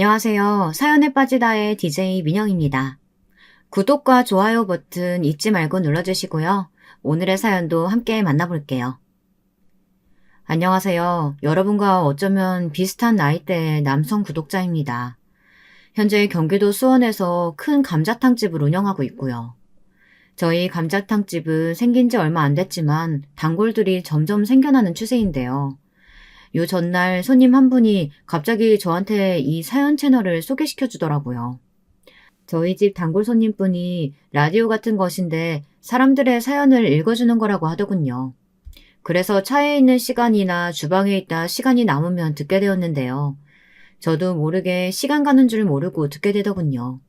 안녕하세요. 사연에 빠지다의 DJ 민영입니다. 구독과 좋아요 버튼 잊지 말고 눌러주시고요. 오늘의 사연도 함께 만나볼게요. 안녕하세요. 여러분과 어쩌면 비슷한 나이대의 남성 구독자입니다. 현재 경기도 수원에서 큰 감자탕집을 운영하고 있고요. 저희 감자탕집은 생긴 지 얼마 안 됐지만 단골들이 점점 생겨나는 추세인데요. 요 전날 손님 한 분이 갑자기 저한테 이 사연 채널을 소개시켜 주더라고요. 저희 집 단골 손님분이 라디오 같은 것인데 사람들의 사연을 읽어주는 거라고 하더군요. 그래서 차에 있는 시간이나 주방에 있다 시간이 남으면 듣게 되었는데요. 저도 모르게 시간 가는 줄 모르고 듣게 되더군요.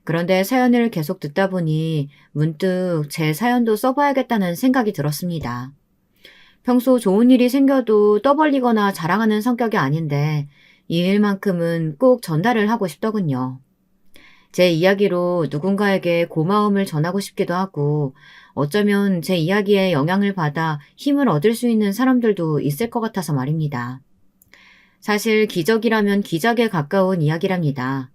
그런데 사연을 계속 듣다 보니 문득 제 사연도 써봐야겠다는 생각이 들었습니다. 평소 좋은 일이 생겨도 떠벌리거나 자랑하는 성격이 아닌데 이 일만큼은 꼭 전달을 하고 싶더군요. 제 이야기로 누군가에게 고마움을 전하고 싶기도 하고 어쩌면 제 이야기에 영향을 받아 힘을 얻을 수 있는 사람들도 있을 것 같아서 말입니다. 사실 기적이라면 기적에 가까운 이야기랍니다.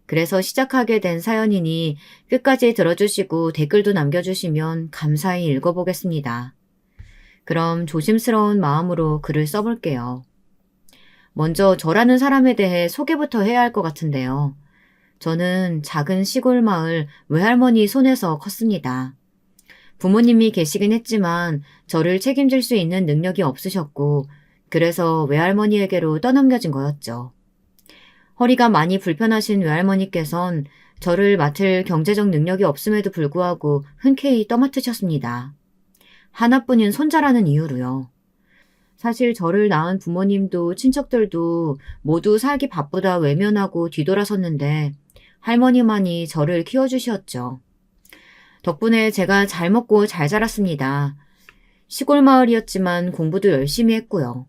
그래서 시작하게 된 사연이니 끝까지 들어주시고 댓글도 남겨주시면 감사히 읽어보겠습니다. 그럼 조심스러운 마음으로 글을 써볼게요. 먼저 저라는 사람에 대해 소개부터 해야 할 것 같은데요. 저는 작은 시골 마을 외할머니 손에서 컸습니다. 부모님이 계시긴 했지만 저를 책임질 수 있는 능력이 없으셨고 그래서 외할머니에게로 떠넘겨진 거였죠. 허리가 많이 불편하신 외할머니께선 저를 맡을 경제적 능력이 없음에도 불구하고 흔쾌히 떠맡으셨습니다. 하나뿐인 손자라는 이유로요. 사실 저를 낳은 부모님도 친척들도 모두 살기 바쁘다 외면하고 뒤돌아섰는데 할머니만이 저를 키워주셨죠. 덕분에 제가 잘 먹고 잘 자랐습니다. 시골 마을이었지만 공부도 열심히 했고요.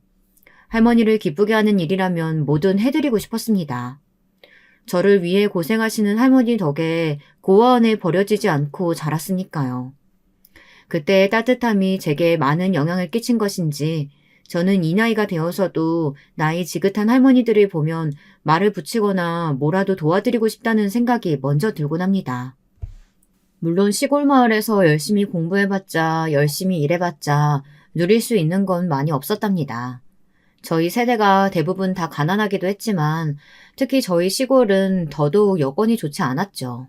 할머니를 기쁘게 하는 일이라면 뭐든 해드리고 싶었습니다. 저를 위해 고생하시는 할머니 덕에 고아원에 버려지지 않고 자랐으니까요. 그때의 따뜻함이 제게 많은 영향을 끼친 것인지 저는 이 나이가 되어서도 나이 지긋한 할머니들을 보면 말을 붙이거나 뭐라도 도와드리고 싶다는 생각이 먼저 들곤 합니다. 물론 시골 마을에서 열심히 공부해봤자 열심히 일해봤자 누릴 수 있는 건 많이 없었답니다. 저희 세대가 대부분 다 가난하기도 했지만 특히 저희 시골은 더더욱 여건이 좋지 않았죠.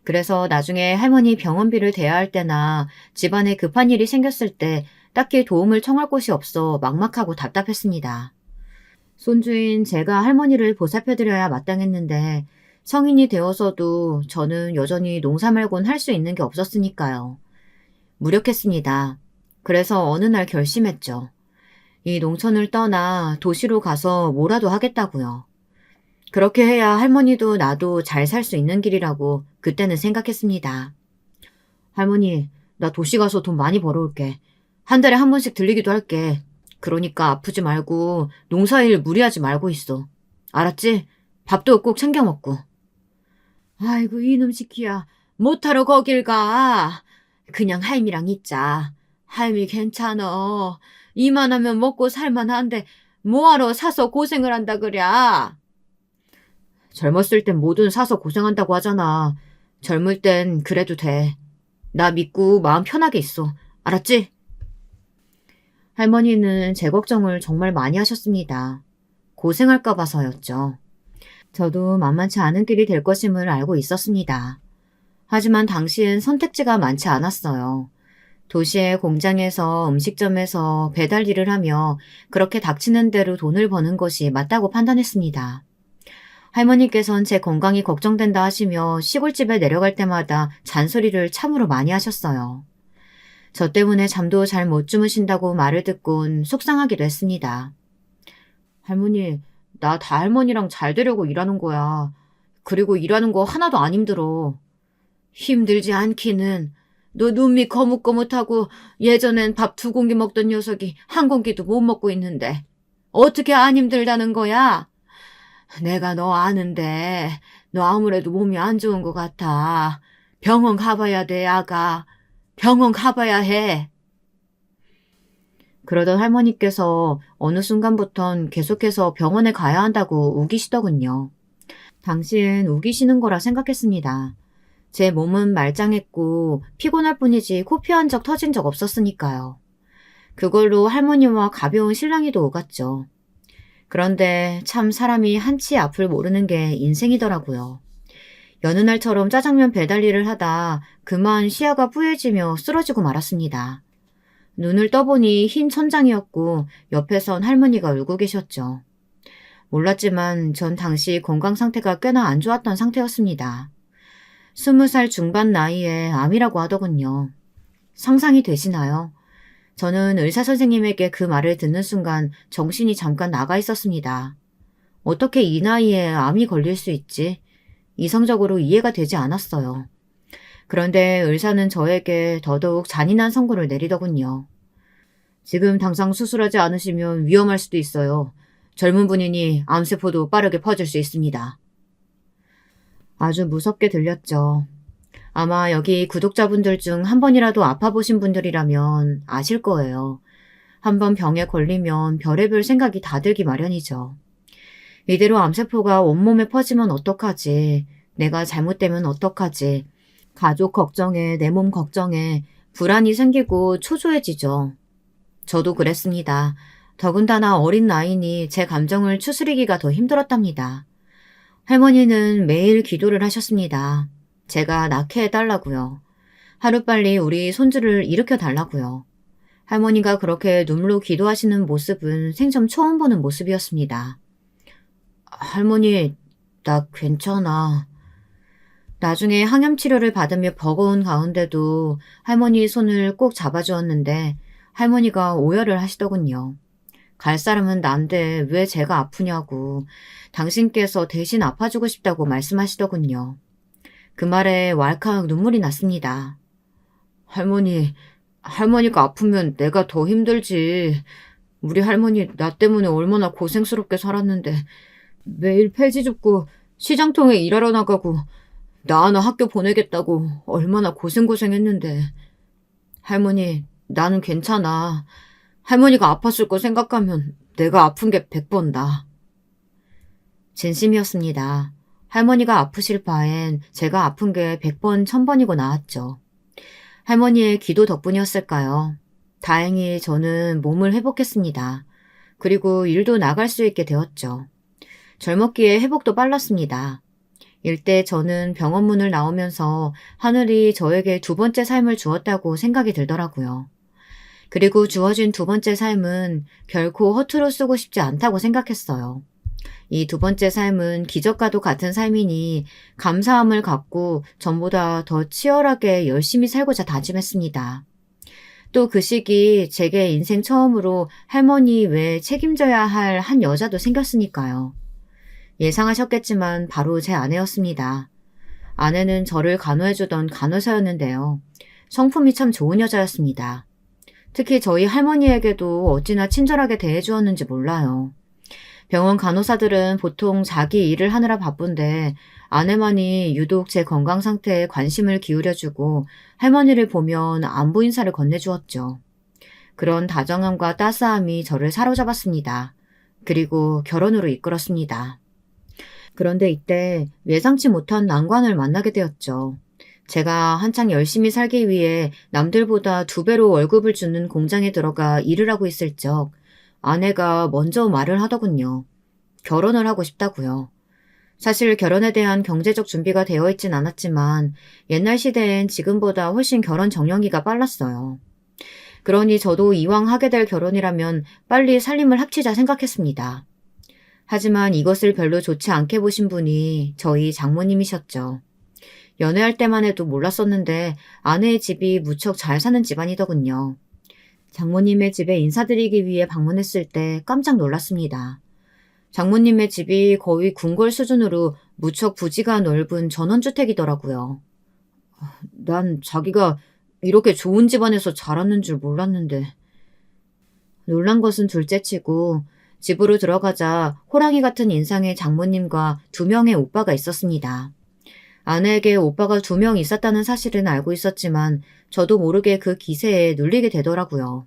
그래서 나중에 할머니 병원비를 대야 할 때나 집안에 급한 일이 생겼을 때 딱히 도움을 청할 곳이 없어 막막하고 답답했습니다. 손주인 제가 할머니를 보살펴드려야 마땅했는데 성인이 되어서도 저는 여전히 농사 말곤 할 수 있는 게 없었으니까요. 무력했습니다. 그래서 어느 날 결심했죠. 이 농촌을 떠나 도시로 가서 뭐라도 하겠다고요. 그렇게 해야 할머니도 나도 잘 살 수 있는 길이라고 그때는 생각했습니다. 할머니, 나 도시 가서 돈 많이 벌어올게. 한 달에 한 번씩 들리기도 할게. 그러니까 아프지 말고 농사일 무리하지 말고 있어. 알았지? 밥도 꼭 챙겨 먹고. 아이고 이놈 시키야. 못하러 거길 가. 그냥 할미랑 있자. 할미 괜찮어. 이만하면 먹고 살만한데 뭐하러 사서 고생을 한다 그랴. 젊었을 땐 뭐든 사서 고생한다고 하잖아. 젊을 땐 그래도 돼. 나 믿고 마음 편하게 있어. 알았지? 할머니는 제 걱정을 정말 많이 하셨습니다. 고생할까 봐서였죠. 저도 만만치 않은 길이 될 것임을 알고 있었습니다. 하지만 당시엔 선택지가 많지 않았어요. 도시의 공장에서 음식점에서 배달 일을 하며 그렇게 닥치는 대로 돈을 버는 것이 맞다고 판단했습니다. 할머니께선 제 건강이 걱정된다 하시며 시골집에 내려갈 때마다 잔소리를 참으로 많이 하셨어요. 저 때문에 잠도 잘 못 주무신다고 말을 듣곤 속상하기도 했습니다. 할머니, 나 다 할머니랑 잘 되려고 일하는 거야. 그리고 일하는 거 하나도 안 힘들어. 힘들지 않기는. 너 눈밑 거뭇거뭇하고 예전엔 밥 2공기 먹던 녀석이 1공기도 못 먹고 있는데 어떻게 안 힘들다는 거야? 내가 너 아는데 너 아무래도 몸이 안 좋은 것 같아. 병원 가봐야 돼, 아가. 병원 가봐야 해. 그러던 할머니께서 어느 순간부턴 계속해서 병원에 가야 한다고 우기시더군요. 당시엔 우기시는 거라 생각했습니다. 제 몸은 말짱했고 피곤할 뿐이지 코피 한 적 터진 적 없었으니까요. 그걸로 할머니와 가벼운 실랑이도 오갔죠. 그런데 참 사람이 한치 앞을 모르는 게 인생이더라고요. 여느 날처럼 짜장면 배달 일을 하다 그만 시야가 뿌얘지며 쓰러지고 말았습니다. 눈을 떠보니 흰 천장이었고 옆에선 할머니가 울고 계셨죠. 몰랐지만 전 당시 건강 상태가 꽤나 안 좋았던 상태였습니다. 20살 중반 나이에 암이라고 하더군요. 상상이 되시나요? 저는 의사 선생님에게 그 말을 듣는 순간 정신이 잠깐 나가 있었습니다. 어떻게 이 나이에 암이 걸릴 수 있지? 이성적으로 이해가 되지 않았어요. 그런데 의사는 저에게 더더욱 잔인한 선고를 내리더군요. 지금 당장 수술하지 않으시면 위험할 수도 있어요. 젊은 분이니 암세포도 빠르게 퍼질 수 있습니다. 아주 무섭게 들렸죠. 아마 여기 구독자분들 중 한 번이라도 아파보신 분들이라면 아실 거예요. 한 번 병에 걸리면 별의별 생각이 다 들기 마련이죠. 이대로 암세포가 온몸에 퍼지면 어떡하지? 내가 잘못되면 어떡하지? 가족 걱정에 내 몸 걱정에 불안이 생기고 초조해지죠. 저도 그랬습니다. 더군다나 어린 나이니 제 감정을 추스리기가 더 힘들었답니다. 할머니는 매일 기도를 하셨습니다. 제가 낳게 해달라고요. 하루빨리 우리 손주를 일으켜달라고요. 할머니가 그렇게 눈물로 기도하시는 모습은 생전 처음 보는 모습이었습니다. 할머니, 나 괜찮아. 나중에 항염치료를 받으며 버거운 가운데도 할머니 손을 꼭 잡아주었는데 할머니가 오열을 하시더군요. 갈 사람은 난데 왜 제가 아프냐고 당신께서 대신 아파주고 싶다고 말씀하시더군요. 그 말에 왈칵 눈물이 났습니다. 할머니가 아프면 내가 더 힘들지. 우리 할머니 나 때문에 얼마나 고생스럽게 살았는데 매일 폐지 줍고 시장통에 일하러 나가고 나 하나 학교 보내겠다고 얼마나 고생했는데. 할머니, 나는 괜찮아. 할머니가 아팠을 거 생각하면 내가 아픈 게 100번 나. 진심이었습니다. 할머니가 아프실 바엔 제가 아픈 게 100번, 1000번이고 나았죠. 할머니의 기도 덕분이었을까요? 다행히 저는 몸을 회복했습니다. 그리고 일도 나갈 수 있게 되었죠. 젊었기에 회복도 빨랐습니다. 일대 저는 병원 문을 나오면서 하늘이 저에게 두 번째 삶을 주었다고 생각이 들더라고요. 그리고 주어진 두 번째 삶은 결코 허투루 쓰고 싶지 않다고 생각했어요. 이 두 번째 삶은 기적과도 같은 삶이니 감사함을 갖고 전보다 더 치열하게 열심히 살고자 다짐했습니다. 또 그 시기 제게 인생 처음으로 할머니 외에 책임져야 할 한 여자도 생겼으니까요. 예상하셨겠지만 바로 제 아내였습니다. 아내는 저를 간호해주던 간호사였는데요. 성품이 참 좋은 여자였습니다. 특히 저희 할머니에게도 어찌나 친절하게 대해주었는지 몰라요. 병원 간호사들은 보통 자기 일을 하느라 바쁜데 아내만이 유독 제 건강 상태에 관심을 기울여주고 할머니를 보면 안부 인사를 건네주었죠. 그런 다정함과 따스함이 저를 사로잡았습니다. 그리고 결혼으로 이끌었습니다. 그런데 이때 예상치 못한 난관을 만나게 되었죠. 제가 한창 열심히 살기 위해 남들보다 2배로 월급을 주는 공장에 들어가 일을 하고 있을 적 아내가 먼저 말을 하더군요. 결혼을 하고 싶다고요. 사실 결혼에 대한 경제적 준비가 되어 있진 않았지만 옛날 시대엔 지금보다 훨씬 결혼 정년기가 빨랐어요. 그러니 저도 이왕 하게 될 결혼이라면 빨리 살림을 합치자 생각했습니다. 하지만 이것을 별로 좋지 않게 보신 분이 저희 장모님이셨죠. 연애할 때만 해도 몰랐었는데 아내의 집이 무척 잘 사는 집안이더군요. 장모님의 집에 인사드리기 위해 방문했을 때 깜짝 놀랐습니다. 장모님의 집이 거의 궁궐 수준으로 무척 부지가 넓은 전원주택이더라고요. 난 자기가 이렇게 좋은 집안에서 자랐는 줄 몰랐는데. 놀란 것은 둘째치고 집으로 들어가자 호랑이 같은 인상의 장모님과 2명의 오빠가 있었습니다. 아내에게 오빠가 2명 있었다는 사실은 알고 있었지만 저도 모르게 그 기세에 눌리게 되더라고요.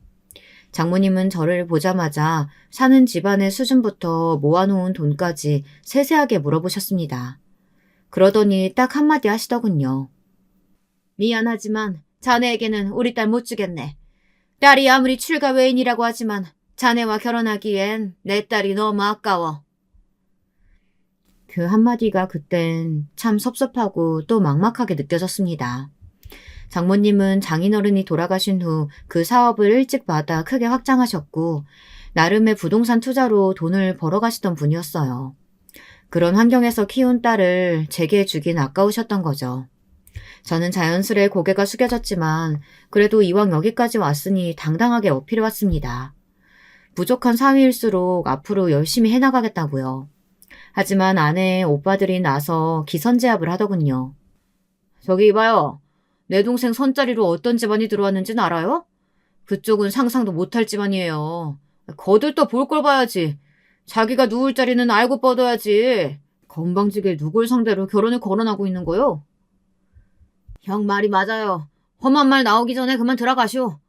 장모님은 저를 보자마자 사는 집안의 수준부터 모아놓은 돈까지 세세하게 물어보셨습니다. 그러더니 딱 한마디 하시더군요. 미안하지만 자네에게는 우리 딸 못 주겠네. 딸이 아무리 출가 외인이라고 하지만 자네와 결혼하기엔 내 딸이 너무 아까워. 그 한마디가 그땐 참 섭섭하고 또 막막하게 느껴졌습니다. 장모님은 장인어른이 돌아가신 후 그 사업을 일찍 받아 크게 확장하셨고 나름의 부동산 투자로 돈을 벌어가시던 분이었어요. 그런 환경에서 키운 딸을 제게 주긴 아까우셨던 거죠. 저는 자연스레 고개가 숙여졌지만 그래도 이왕 여기까지 왔으니 당당하게 어필해왔습니다. 부족한 사위일수록 앞으로 열심히 해나가겠다고요. 하지만 아내의 오빠들이 나서 기선제압을 하더군요. 저기 이봐요. 내 동생 손자리로 어떤 집안이 들어왔는지는 알아요? 그쪽은 상상도 못할 집안이에요. 거들떠 볼 걸 봐야지. 자기가 누울 자리는 알고 뻗어야지. 건방지게 누굴 상대로 결혼을 거론하고 있는 거요? 형 말이 맞아요. 험한 말 나오기 전에 그만 들어가시오.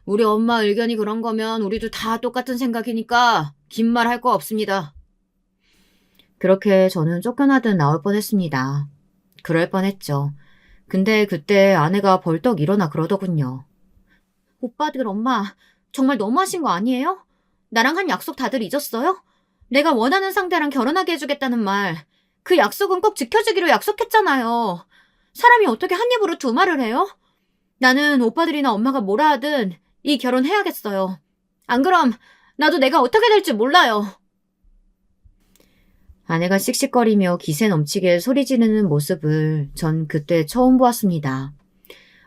우리 엄마 의견이 그런 거면 우리도 다 똑같은 생각이니까 긴 말 할 거 없습니다. 그렇게 저는 쫓겨나듯 나올 뻔했습니다. 그럴 뻔했죠. 근데 그때 아내가 벌떡 일어나 그러더군요. 오빠들 엄마 정말 너무하신 거 아니에요? 나랑 한 약속 다들 잊었어요? 내가 원하는 상대랑 결혼하게 해주겠다는 말. 그 약속은 꼭 지켜주기로 약속했잖아요. 사람이 어떻게 한 입으로 두 말을 해요? 나는 오빠들이나 엄마가 뭐라 하든 이 결혼 해야겠어요. 안 그럼 나도 내가 어떻게 될지 몰라요. 아내가 씩씩거리며 기세 넘치게 소리 지르는 모습을 전 그때 처음 보았습니다.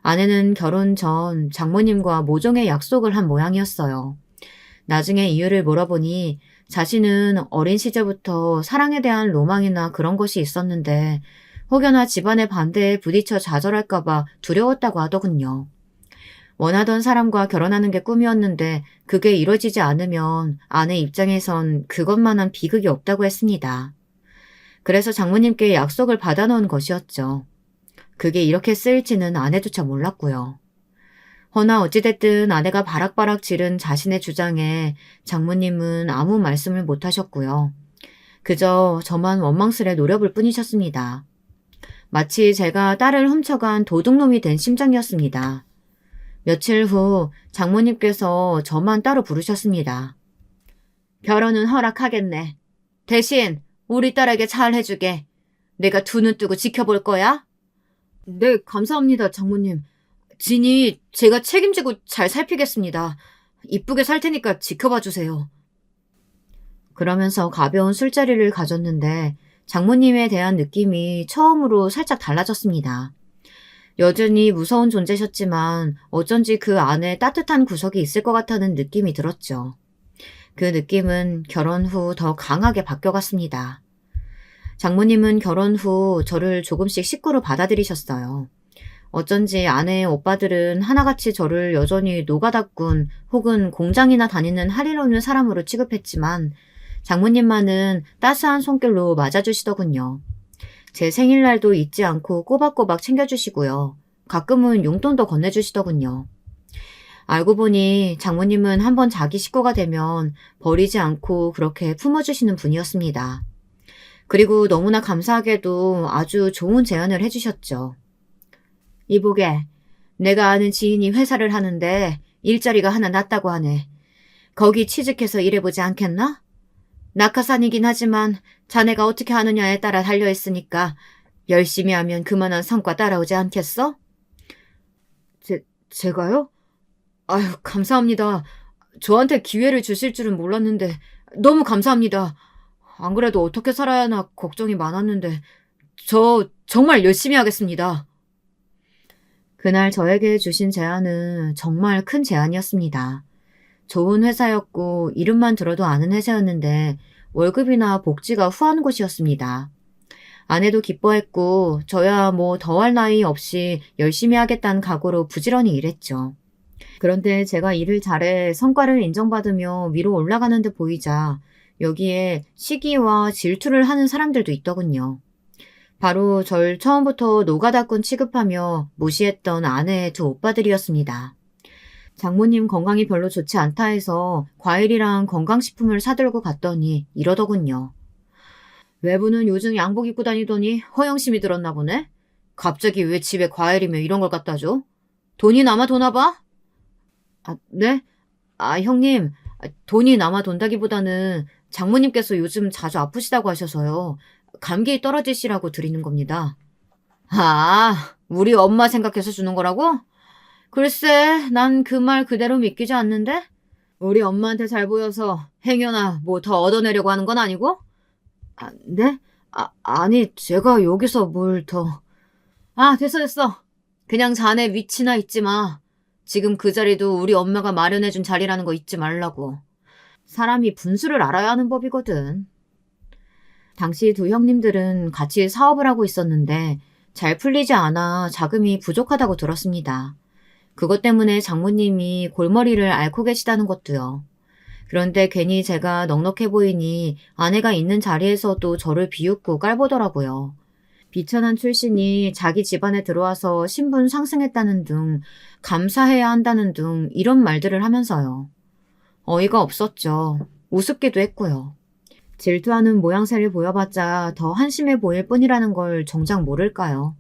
아내는 결혼 전 장모님과 모종의 약속을 한 모양이었어요. 나중에 이유를 물어보니 자신은 어린 시절부터 사랑에 대한 로망이나 그런 것이 있었는데 혹여나 집안의 반대에 부딪혀 좌절할까봐 두려웠다고 하더군요. 원하던 사람과 결혼하는 게 꿈이었는데 그게 이루어지지 않으면 아내 입장에선 그것만한 비극이 없다고 했습니다. 그래서 장모님께 약속을 받아놓은 것이었죠. 그게 이렇게 쓰일지는 아내조차 몰랐고요. 허나 어찌됐든 아내가 바락바락 지른 자신의 주장에 장모님은 아무 말씀을 못하셨고요. 그저 저만 원망스레 노려볼 뿐이셨습니다. 마치 제가 딸을 훔쳐간 도둑놈이 된 심정이었습니다. 며칠 후 장모님께서 저만 따로 부르셨습니다. 결혼은 허락하겠네. 대신 우리 딸에게 잘 해주게. 내가 두 눈 뜨고 지켜볼 거야? 네, 감사합니다, 장모님. 진이 제가 책임지고 잘 살피겠습니다. 이쁘게 살 테니까 지켜봐 주세요. 그러면서 가벼운 술자리를 가졌는데 장모님에 대한 느낌이 처음으로 살짝 달라졌습니다. 여전히 무서운 존재셨지만 어쩐지 그 안에 따뜻한 구석이 있을 것 같다는 느낌이 들었죠. 그 느낌은 결혼 후 더 강하게 바뀌어갔습니다. 장모님은 결혼 후 저를 조금씩 식구로 받아들이셨어요. 어쩐지 아내의 오빠들은 하나같이 저를 여전히 노가다꾼 혹은 공장이나 다니는 할일 없는 사람으로 취급했지만 장모님만은 따스한 손길로 맞아주시더군요. 제 생일날도 잊지 않고 꼬박꼬박 챙겨주시고요. 가끔은 용돈도 건네주시더군요. 알고 보니 장모님은 한번 자기 식구가 되면 버리지 않고 그렇게 품어주시는 분이었습니다. 그리고 너무나 감사하게도 아주 좋은 제안을 해주셨죠. 이보게, 내가 아는 지인이 회사를 하는데 일자리가 하나 났다고 하네. 거기 취직해서 일해보지 않겠나? 낙하산이긴 하지만 자네가 어떻게 하느냐에 따라 달려있으니까 열심히 하면 그만한 성과 따라오지 않겠어? 제가요? 아유, 감사합니다. 저한테 기회를 주실 줄은 몰랐는데 너무 감사합니다. 안 그래도 어떻게 살아야 하나 걱정이 많았는데 저 정말 열심히 하겠습니다. 그날 저에게 주신 제안은 정말 큰 제안이었습니다. 좋은 회사였고 이름만 들어도 아는 회사였는데 월급이나 복지가 후한 곳이었습니다. 아내도 기뻐했고 저야 뭐 더할 나위 없이 열심히 하겠다는 각오로 부지런히 일했죠. 그런데 제가 일을 잘해 성과를 인정받으며 위로 올라가는 듯 보이자 여기에 시기와 질투를 하는 사람들도 있더군요. 바로 절 처음부터 노가다꾼 취급하며 무시했던 아내의 두 오빠들이었습니다. 장모님 건강이 별로 좋지 않다 해서 과일이랑 건강식품을 사들고 갔더니 이러더군요. 외부는 요즘 양복 입고 다니더니 허영심이 들었나 보네? 갑자기 왜 집에 과일이며 이런 걸 갖다 줘? 돈이 남아 도나 봐? 아, 네? 형님, 돈이 남아 돈다기보다는 장모님께서 요즘 자주 아프시다고 하셔서요. 감기 떨어지시라고 드리는 겁니다. 우리 엄마 생각해서 주는 거라고? 글쎄, 난 그 말 그대로 믿기지 않는데? 우리 엄마한테 잘 보여서 행여나 뭐 더 얻어내려고 하는 건 아니고? 네? 아니, 제가 여기서 뭘 더... 됐어. 그냥 자네 위치나 잊지 마. 지금 그 자리도 우리 엄마가 마련해준 자리라는 거 잊지 말라고. 사람이 분수를 알아야 하는 법이거든. 당시 두 형님들은 같이 사업을 하고 있었는데 잘 풀리지 않아 자금이 부족하다고 들었습니다. 그것 때문에 장모님이 골머리를 앓고 계시다는 것도요. 그런데 괜히 제가 넉넉해 보이니 아내가 있는 자리에서도 저를 비웃고 깔보더라고요. 비천한 출신이 자기 집안에 들어와서 신분 상승했다는 등 감사해야 한다는 등 이런 말들을 하면서요. 어이가 없었죠. 우습기도 했고요. 질투하는 모양새를 보여봤자 더 한심해 보일 뿐이라는 걸 정작 모를까요?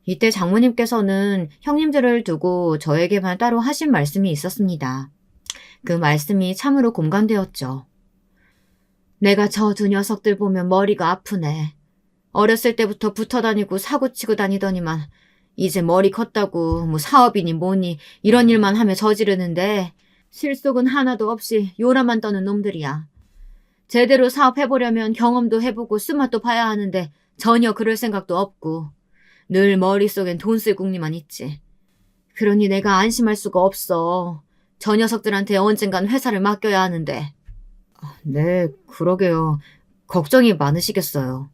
이때 장모님께서는 형님들을 두고 저에게만 따로 하신 말씀이 있었습니다. 그 말씀이 참으로 공감되었죠. 내가 저 두 녀석들 보면 머리가 아프네. 어렸을 때부터 붙어다니고 사고치고 다니더니만 이제 머리 컸다고 뭐 사업이니 뭐니 이런 일만 하며 저지르는데 실속은 하나도 없이 요람만 떠는 놈들이야. 제대로 사업해보려면 경험도 해보고 쓴맛도 봐야 하는데 전혀 그럴 생각도 없고 늘 머릿속엔 돈 쓸 궁리만 있지. 그러니 내가 안심할 수가 없어. 저 녀석들한테 언젠간 회사를 맡겨야 하는데. 네, 그러게요. 걱정이 많으시겠어요.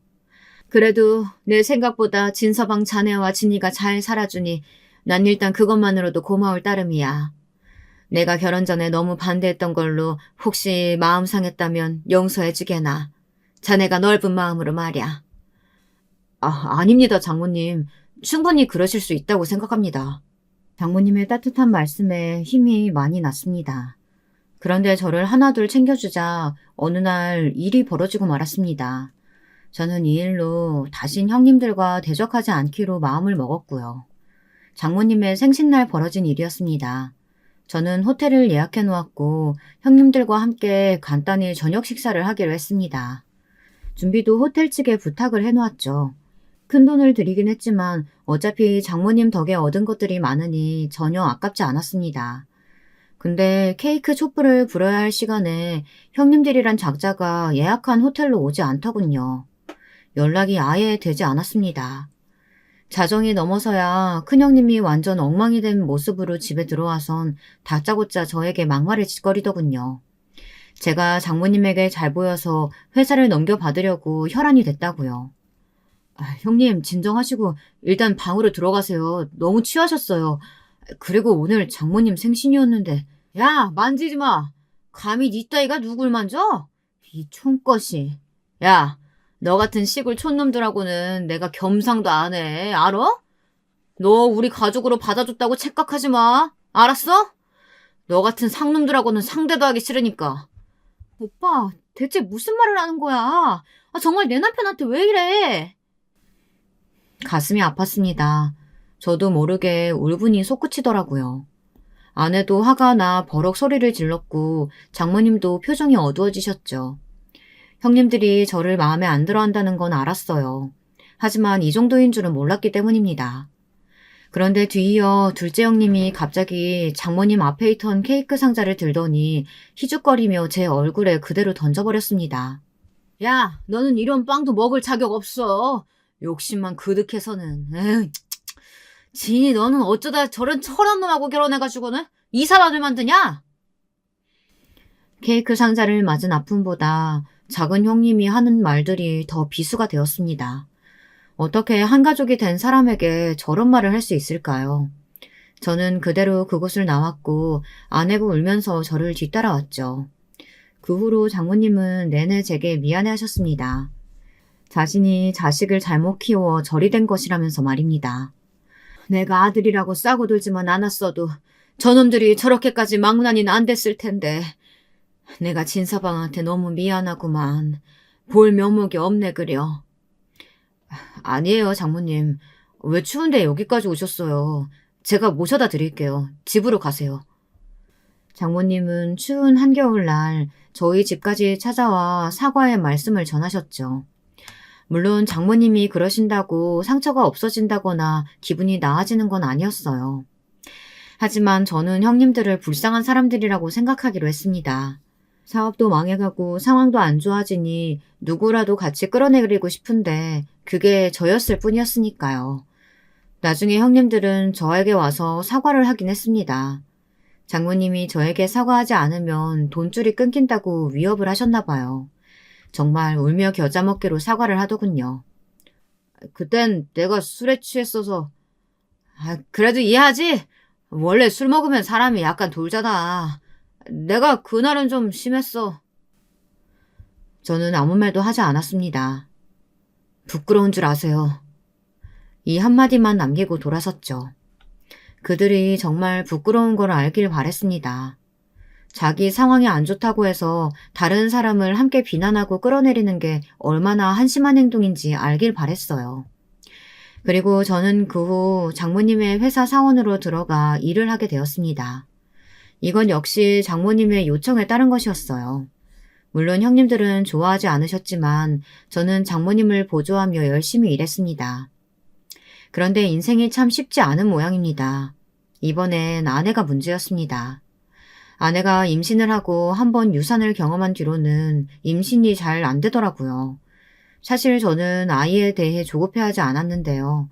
그래도 내 생각보다 진서방 자네와 진이가 잘 살아주니 난 일단 그것만으로도 고마울 따름이야. 내가 결혼 전에 너무 반대했던 걸로 혹시 마음 상했다면 용서해주게나. 자네가 넓은 마음으로 말이야. 아닙니다, 장모님. 충분히 그러실 수 있다고 생각합니다. 장모님의 따뜻한 말씀에 힘이 많이 났습니다. 그런데 저를 하나둘 챙겨주자 어느 날 일이 벌어지고 말았습니다. 저는 이 일로 다신 형님들과 대적하지 않기로 마음을 먹었고요. 장모님의 생신날 벌어진 일이었습니다. 저는 호텔을 예약해 놓았고 형님들과 함께 간단히 저녁 식사를 하기로 했습니다. 준비도 호텔 측에 부탁을 해놓았죠. 큰돈을 들이긴 했지만 어차피 장모님 덕에 얻은 것들이 많으니 전혀 아깝지 않았습니다. 근데 케이크 촛불을 불어야 할 시간에 형님들이란 작자가 예약한 호텔로 오지 않더군요. 연락이 아예 되지 않았습니다. 자정이 넘어서야 큰형님이 완전 엉망이 된 모습으로 집에 들어와선 다짜고짜 저에게 막말을 짓거리더군요. 제가 장모님에게 잘 보여서 회사를 넘겨받으려고 혈안이 됐다고요. 형님 진정하시고 일단 방으로 들어가세요. 너무 취하셨어요. 그리고 오늘 장모님 생신이었는데. 야, 만지지 마. 감히 니 따위가 누굴 만져? 이 총것이. 야, 너 같은 시골 촌놈들하고는 내가 겸상도 안 해. 알아? 너 우리 가족으로 받아줬다고 착각하지 마. 알았어? 너 같은 상놈들하고는 상대도 하기 싫으니까. 오빠, 대체 무슨 말을 하는 거야? 정말 내 남편한테 왜 이래? 가슴이 아팠습니다. 저도 모르게 울분이 솟구치더라고요. 아내도 화가 나 버럭 소리를 질렀고 장모님도 표정이 어두워지셨죠. 형님들이 저를 마음에 안 들어 한다는 건 알았어요. 하지만 이 정도인 줄은 몰랐기 때문입니다. 그런데 뒤이어 둘째 형님이 갑자기 장모님 앞에 있던 케이크 상자를 들더니 희죽거리며 제 얼굴에 그대로 던져버렸습니다. 야, 너는 이런 빵도 먹을 자격 없어. 욕심만 그득해서는. 에휴, 진이 너는 어쩌다 저런 철한 놈하고 결혼해가지고는 이사람을 만드냐? 케이크 상자를 맞은 아픔보다 작은 형님이 하는 말들이 더 비수가 되었습니다. 어떻게 한 가족이 된 사람에게 저런 말을 할 수 있을까요? 저는 그대로 그곳을 나왔고 아내가 울면서 저를 뒤따라왔죠. 그 후로 장모님은 내내 제게 미안해하셨습니다. 자신이 자식을 잘못 키워 절이 된 것이라면서 말입니다. 내가 아들이라고 싸고 돌지만 않았어도 저놈들이 저렇게까지 망나니는 안 됐을 텐데. 내가 진서방한테 너무 미안하구만. 볼 면목이 없네 그려. 아니에요, 장모님. 왜 추운데 여기까지 오셨어요? 제가 모셔다 드릴게요. 집으로 가세요. 장모님은 추운 한겨울날 저희 집까지 찾아와 사과의 말씀을 전하셨죠. 물론 장모님이 그러신다고 상처가 없어진다거나 기분이 나아지는 건 아니었어요. 하지만 저는 형님들을 불쌍한 사람들이라고 생각하기로 했습니다. 사업도 망해가고 상황도 안 좋아지니 누구라도 같이 끌어내리고 싶은데 그게 저였을 뿐이었으니까요. 나중에 형님들은 저에게 와서 사과를 하긴 했습니다. 장모님이 저에게 사과하지 않으면 돈줄이 끊긴다고 위협을 하셨나 봐요. 정말 울며 겨자 먹기로 사과를 하더군요. 그땐 내가 술에 취했어서. 그래도 이해하지? 원래 술 먹으면 사람이 약간 돌잖아. 내가 그날은 좀 심했어. 저는 아무 말도 하지 않았습니다. 부끄러운 줄 아세요. 이 한마디만 남기고 돌아섰죠. 그들이 정말 부끄러운 걸 알길 바랬습니다. 자기 상황이 안 좋다고 해서 다른 사람을 함께 비난하고 끌어내리는 게 얼마나 한심한 행동인지 알길 바랬어요. 그리고 저는 그 후 장모님의 회사 사원으로 들어가 일을 하게 되었습니다. 이건 역시 장모님의 요청에 따른 것이었어요. 물론 형님들은 좋아하지 않으셨지만 저는 장모님을 보조하며 열심히 일했습니다. 그런데 인생이 참 쉽지 않은 모양입니다. 이번엔 아내가 문제였습니다. 아내가 임신을 하고 한 번 유산을 경험한 뒤로는 임신이 잘 안 되더라고요. 사실 저는 아이에 대해 조급해하지 않았는데요.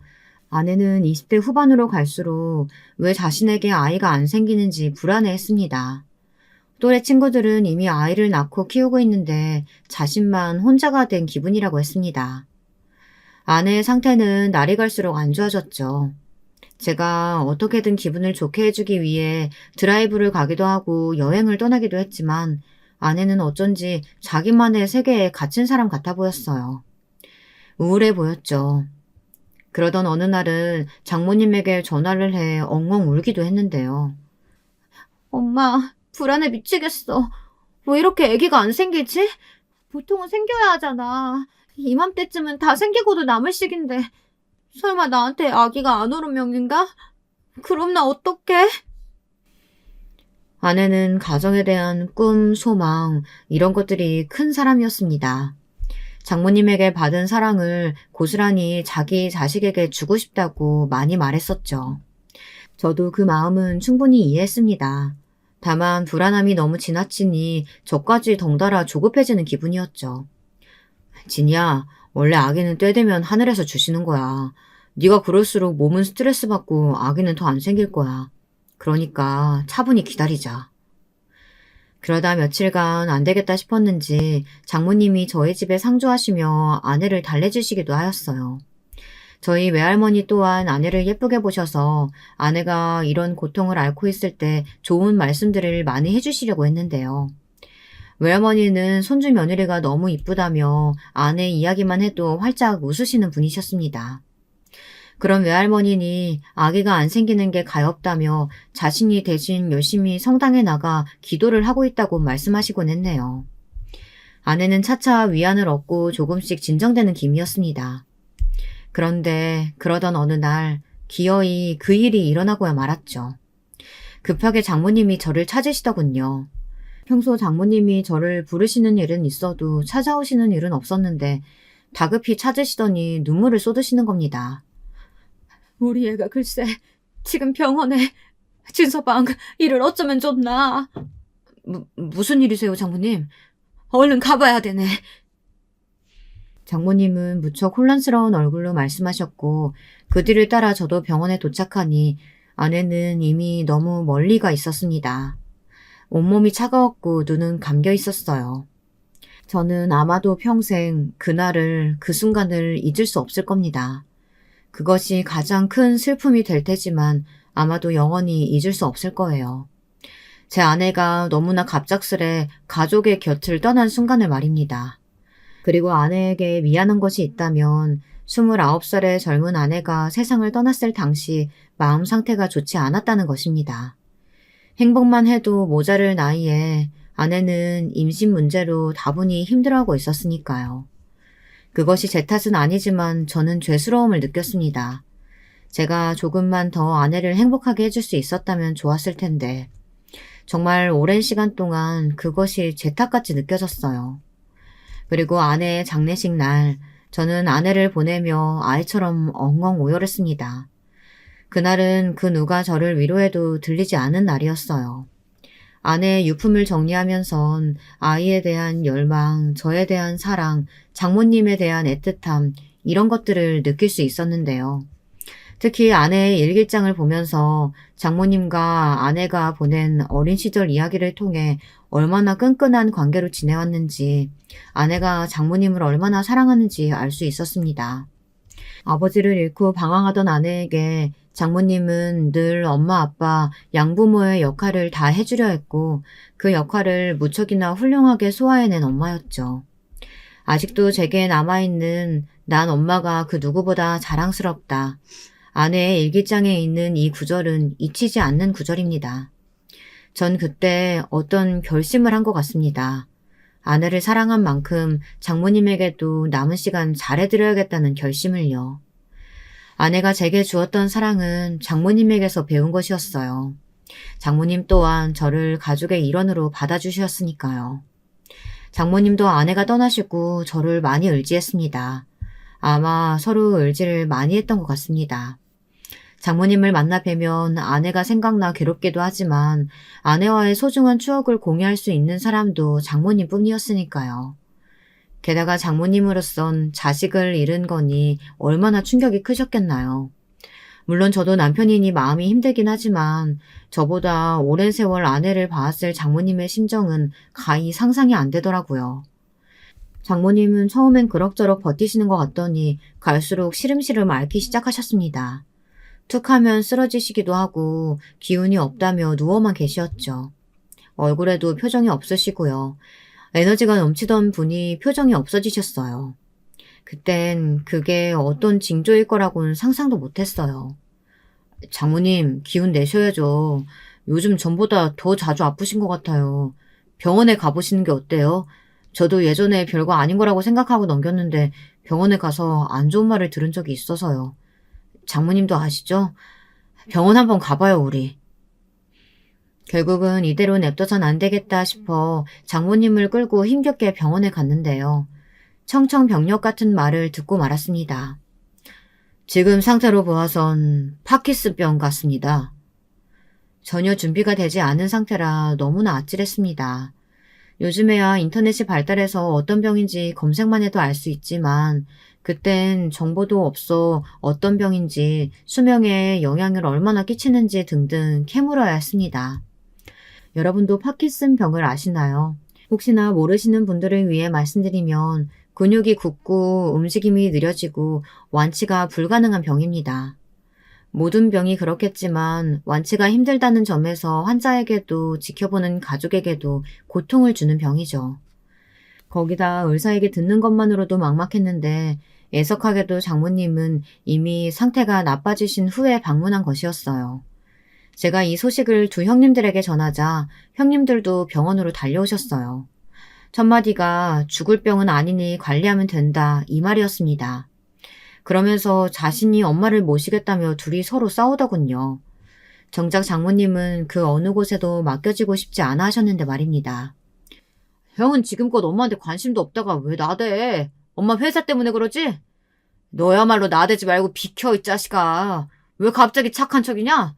아내는 20대 후반으로 갈수록 왜 자신에게 아이가 안 생기는지 불안해했습니다. 또래 친구들은 이미 아이를 낳고 키우고 있는데 자신만 혼자가 된 기분이라고 했습니다. 아내의 상태는 날이 갈수록 안 좋아졌죠. 제가 어떻게든 기분을 좋게 해주기 위해 드라이브를 가기도 하고 여행을 떠나기도 했지만 아내는 어쩐지 자기만의 세계에 갇힌 사람 같아 보였어요. 우울해 보였죠. 그러던 어느 날은 장모님에게 전화를 해 엉엉 울기도 했는데요. 엄마, 불안해 미치겠어. 왜 이렇게 아기가 안 생기지? 보통은 생겨야 하잖아. 이맘때쯤은 다 생기고도 남을 시기인데 설마 나한테 아기가 안 오는 명인가? 그럼 나 어떡해? 아내는 가정에 대한 꿈, 소망 이런 것들이 큰 사람이었습니다. 장모님에게 받은 사랑을 고스란히 자기 자식에게 주고 싶다고 많이 말했었죠. 저도 그 마음은 충분히 이해했습니다. 다만 불안함이 너무 지나치니 저까지 덩달아 조급해지는 기분이었죠. 진이야, 원래 아기는 때 되면 하늘에서 주시는 거야. 네가 그럴수록 몸은 스트레스 받고 아기는 더 안 생길 거야. 그러니까 차분히 기다리자. 그러다 며칠간 안 되겠다 싶었는지 장모님이 저희 집에 상주하시며 아내를 달래주시기도 하였어요. 저희 외할머니 또한 아내를 예쁘게 보셔서 아내가 이런 고통을 앓고 있을 때 좋은 말씀들을 많이 해주시려고 했는데요. 외할머니는 손주 며느리가 너무 이쁘다며 아내 이야기만 해도 활짝 웃으시는 분이셨습니다. 그런 외할머니니 아기가 안 생기는 게 가엾다며 자신이 대신 열심히 성당에 나가 기도를 하고 있다고 말씀하시곤 했네요. 아내는 차차 위안을 얻고 조금씩 진정되는 김이었습니다. 그런데 그러던 어느 날 기어이 그 일이 일어나고야 말았죠. 급하게 장모님이 저를 찾으시더군요. 평소 장모님이 저를 부르시는 일은 있어도 찾아오시는 일은 없었는데 다급히 찾으시더니 눈물을 쏟으시는 겁니다. 우리 애가 글쎄 지금 병원에. 진서방, 이를 어쩌면 좋나. 무슨 일이세요, 장모님? 얼른 가봐야 되네. 장모님은 무척 혼란스러운 얼굴로 말씀하셨고 그 뒤를 따라 저도 병원에 도착하니 아내는 이미 너무 멀리 가 있었습니다. 온몸이 차가웠고 눈은 감겨 있었어요. 저는 아마도 평생 그날을, 그 순간을 잊을 수 없을 겁니다. 그것이 가장 큰 슬픔이 될 테지만 아마도 영원히 잊을 수 없을 거예요. 제 아내가 너무나 갑작스레 가족의 곁을 떠난 순간을 말입니다. 그리고 아내에게 미안한 것이 있다면 29살의 젊은 아내가 세상을 떠났을 당시 마음 상태가 좋지 않았다는 것입니다. 행복만 해도 모자랄 나이에 아내는 임신 문제로 다분히 힘들어하고 있었으니까요. 그것이 제 탓은 아니지만 저는 죄스러움을 느꼈습니다. 제가 조금만 더 아내를 행복하게 해줄 수 있었다면 좋았을 텐데 정말 오랜 시간 동안 그것이 제 탓같이 느껴졌어요. 그리고 아내의 장례식 날 저는 아내를 보내며 아이처럼 엉엉 오열했습니다. 그날은 그 누가 저를 위로해도 들리지 않은 날이었어요. 아내의 유품을 정리하면선 아이에 대한 열망, 저에 대한 사랑, 장모님에 대한 애틋함 이런 것들을 느낄 수 있었는데요. 특히 아내의 일기장을 보면서 장모님과 아내가 보낸 어린 시절 이야기를 통해 얼마나 끈끈한 관계로 지내왔는지, 아내가 장모님을 얼마나 사랑하는지 알 수 있었습니다. 아버지를 잃고 방황하던 아내에게 장모님은 늘 엄마, 아빠, 양부모의 역할을 다 해주려 했고 그 역할을 무척이나 훌륭하게 소화해낸 엄마였죠. 아직도 제게 남아있는 난 엄마가 그 누구보다 자랑스럽다. 아내의 일기장에 있는 이 구절은 잊히지 않는 구절입니다. 전 그때 어떤 결심을 한 것 같습니다. 아내를 사랑한 만큼 장모님에게도 남은 시간 잘해드려야겠다는 결심을요. 아내가 제게 주었던 사랑은 장모님에게서 배운 것이었어요. 장모님 또한 저를 가족의 일원으로 받아주셨으니까요. 장모님도 아내가 떠나시고 저를 많이 의지했습니다. 아마 서로 의지를 많이 했던 것 같습니다. 장모님을 만나 뵈면 아내가 생각나 괴롭기도 하지만 아내와의 소중한 추억을 공유할 수 있는 사람도 장모님 뿐이었으니까요. 게다가 장모님으로선 자식을 잃은 거니 얼마나 충격이 크셨겠나요. 물론 저도 남편이니 마음이 힘들긴 하지만 저보다 오랜 세월 아내를 봐왔을 장모님의 심정은 가히 상상이 안 되더라고요. 장모님은 처음엔 그럭저럭 버티시는 것 같더니 갈수록 시름시름 앓기 시작하셨습니다. 툭 하면 쓰러지시기도 하고 기운이 없다며 누워만 계셨죠. 얼굴에도 표정이 없으시고요. 에너지가 넘치던 분이 표정이 없어지셨어요. 그땐 그게 어떤 징조일 거라고는 상상도 못했어요. 장모님, 기운 내셔야죠. 요즘 전보다 더 자주 아프신 것 같아요. 병원에 가보시는 게 어때요? 저도 예전에 별거 아닌 거라고 생각하고 넘겼는데 병원에 가서 안 좋은 말을 들은 적이 있어서요. 장모님도 아시죠? 병원 한번 가봐요, 우리. 결국은 이대로 냅둬선 안 되겠다 싶어 장모님을 끌고 힘겹게 병원에 갔는데요. 청천벽력 같은 말을 듣고 말았습니다. 지금 상태로 보아선 파킨슨병 같습니다. 전혀 준비가 되지 않은 상태라 너무나 아찔했습니다. 요즘에야 인터넷이 발달해서 어떤 병인지 검색만 해도 알 수 있지만 그땐 정보도 없어 어떤 병인지 수명에 영향을 얼마나 끼치는지 등등 캐물어야 했습니다. 여러분도 파킨슨병을 아시나요? 혹시나 모르시는 분들을 위해 말씀드리면 근육이 굳고 움직임이 느려지고 완치가 불가능한 병입니다. 모든 병이 그렇겠지만 완치가 힘들다는 점에서 환자에게도 지켜보는 가족에게도 고통을 주는 병이죠. 거기다 의사에게 듣는 것만으로도 막막했는데 애석하게도 장모님은 이미 상태가 나빠지신 후에 방문한 것이었어요. 제가 이 소식을 두 형님들에게 전하자 형님들도 병원으로 달려오셨어요. 첫마디가 죽을 병은 아니니 관리하면 된다 이 말이었습니다. 그러면서 자신이 엄마를 모시겠다며 둘이 서로 싸우더군요. 정작 장모님은 그 어느 곳에도 맡겨지고 싶지 않아 하셨는데 말입니다. 형은 지금껏 엄마한테 관심도 없다가 왜 나대? 엄마 회사 때문에 그러지? 너야말로 나대지 말고 비켜 이 자식아. 왜 갑자기 착한 척이냐?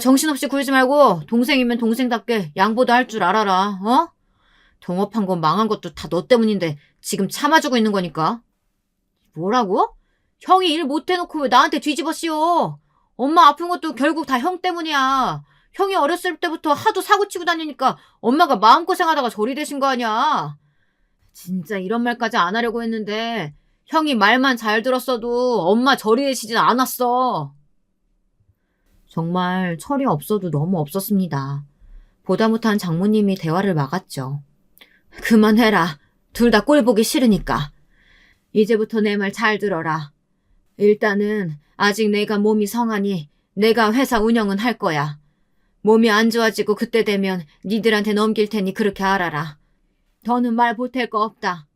정신없이 굴지 말고 동생이면 동생답게 양보도 할 줄 알아라. 어? 동업한 건 망한 것도 다 너 때문인데 지금 참아주고 있는 거니까. 뭐라고? 형이 일 못해놓고 왜 나한테 뒤집어 씌워? 엄마 아픈 것도 결국 다 형 때문이야. 형이 어렸을 때부터 하도 사고치고 다니니까 엄마가 마음고생하다가 저리 되신 거 아니야. 진짜 이런 말까지 안 하려고 했는데 형이 말만 잘 들었어도 엄마 저리 되시진 않았어. 정말 철이 없어도 너무 없었습니다. 보다 못한 장모님이 대화를 막았죠. 그만해라. 둘 다 꼴 보기 싫으니까. 이제부터 내 말 잘 들어라. 일단은 아직 내가 몸이 성하니 내가 회사 운영은 할 거야. 몸이 안 좋아지고 그때 되면 니들한테 넘길 테니 그렇게 알아라. 더는 말 보탤 거 없다.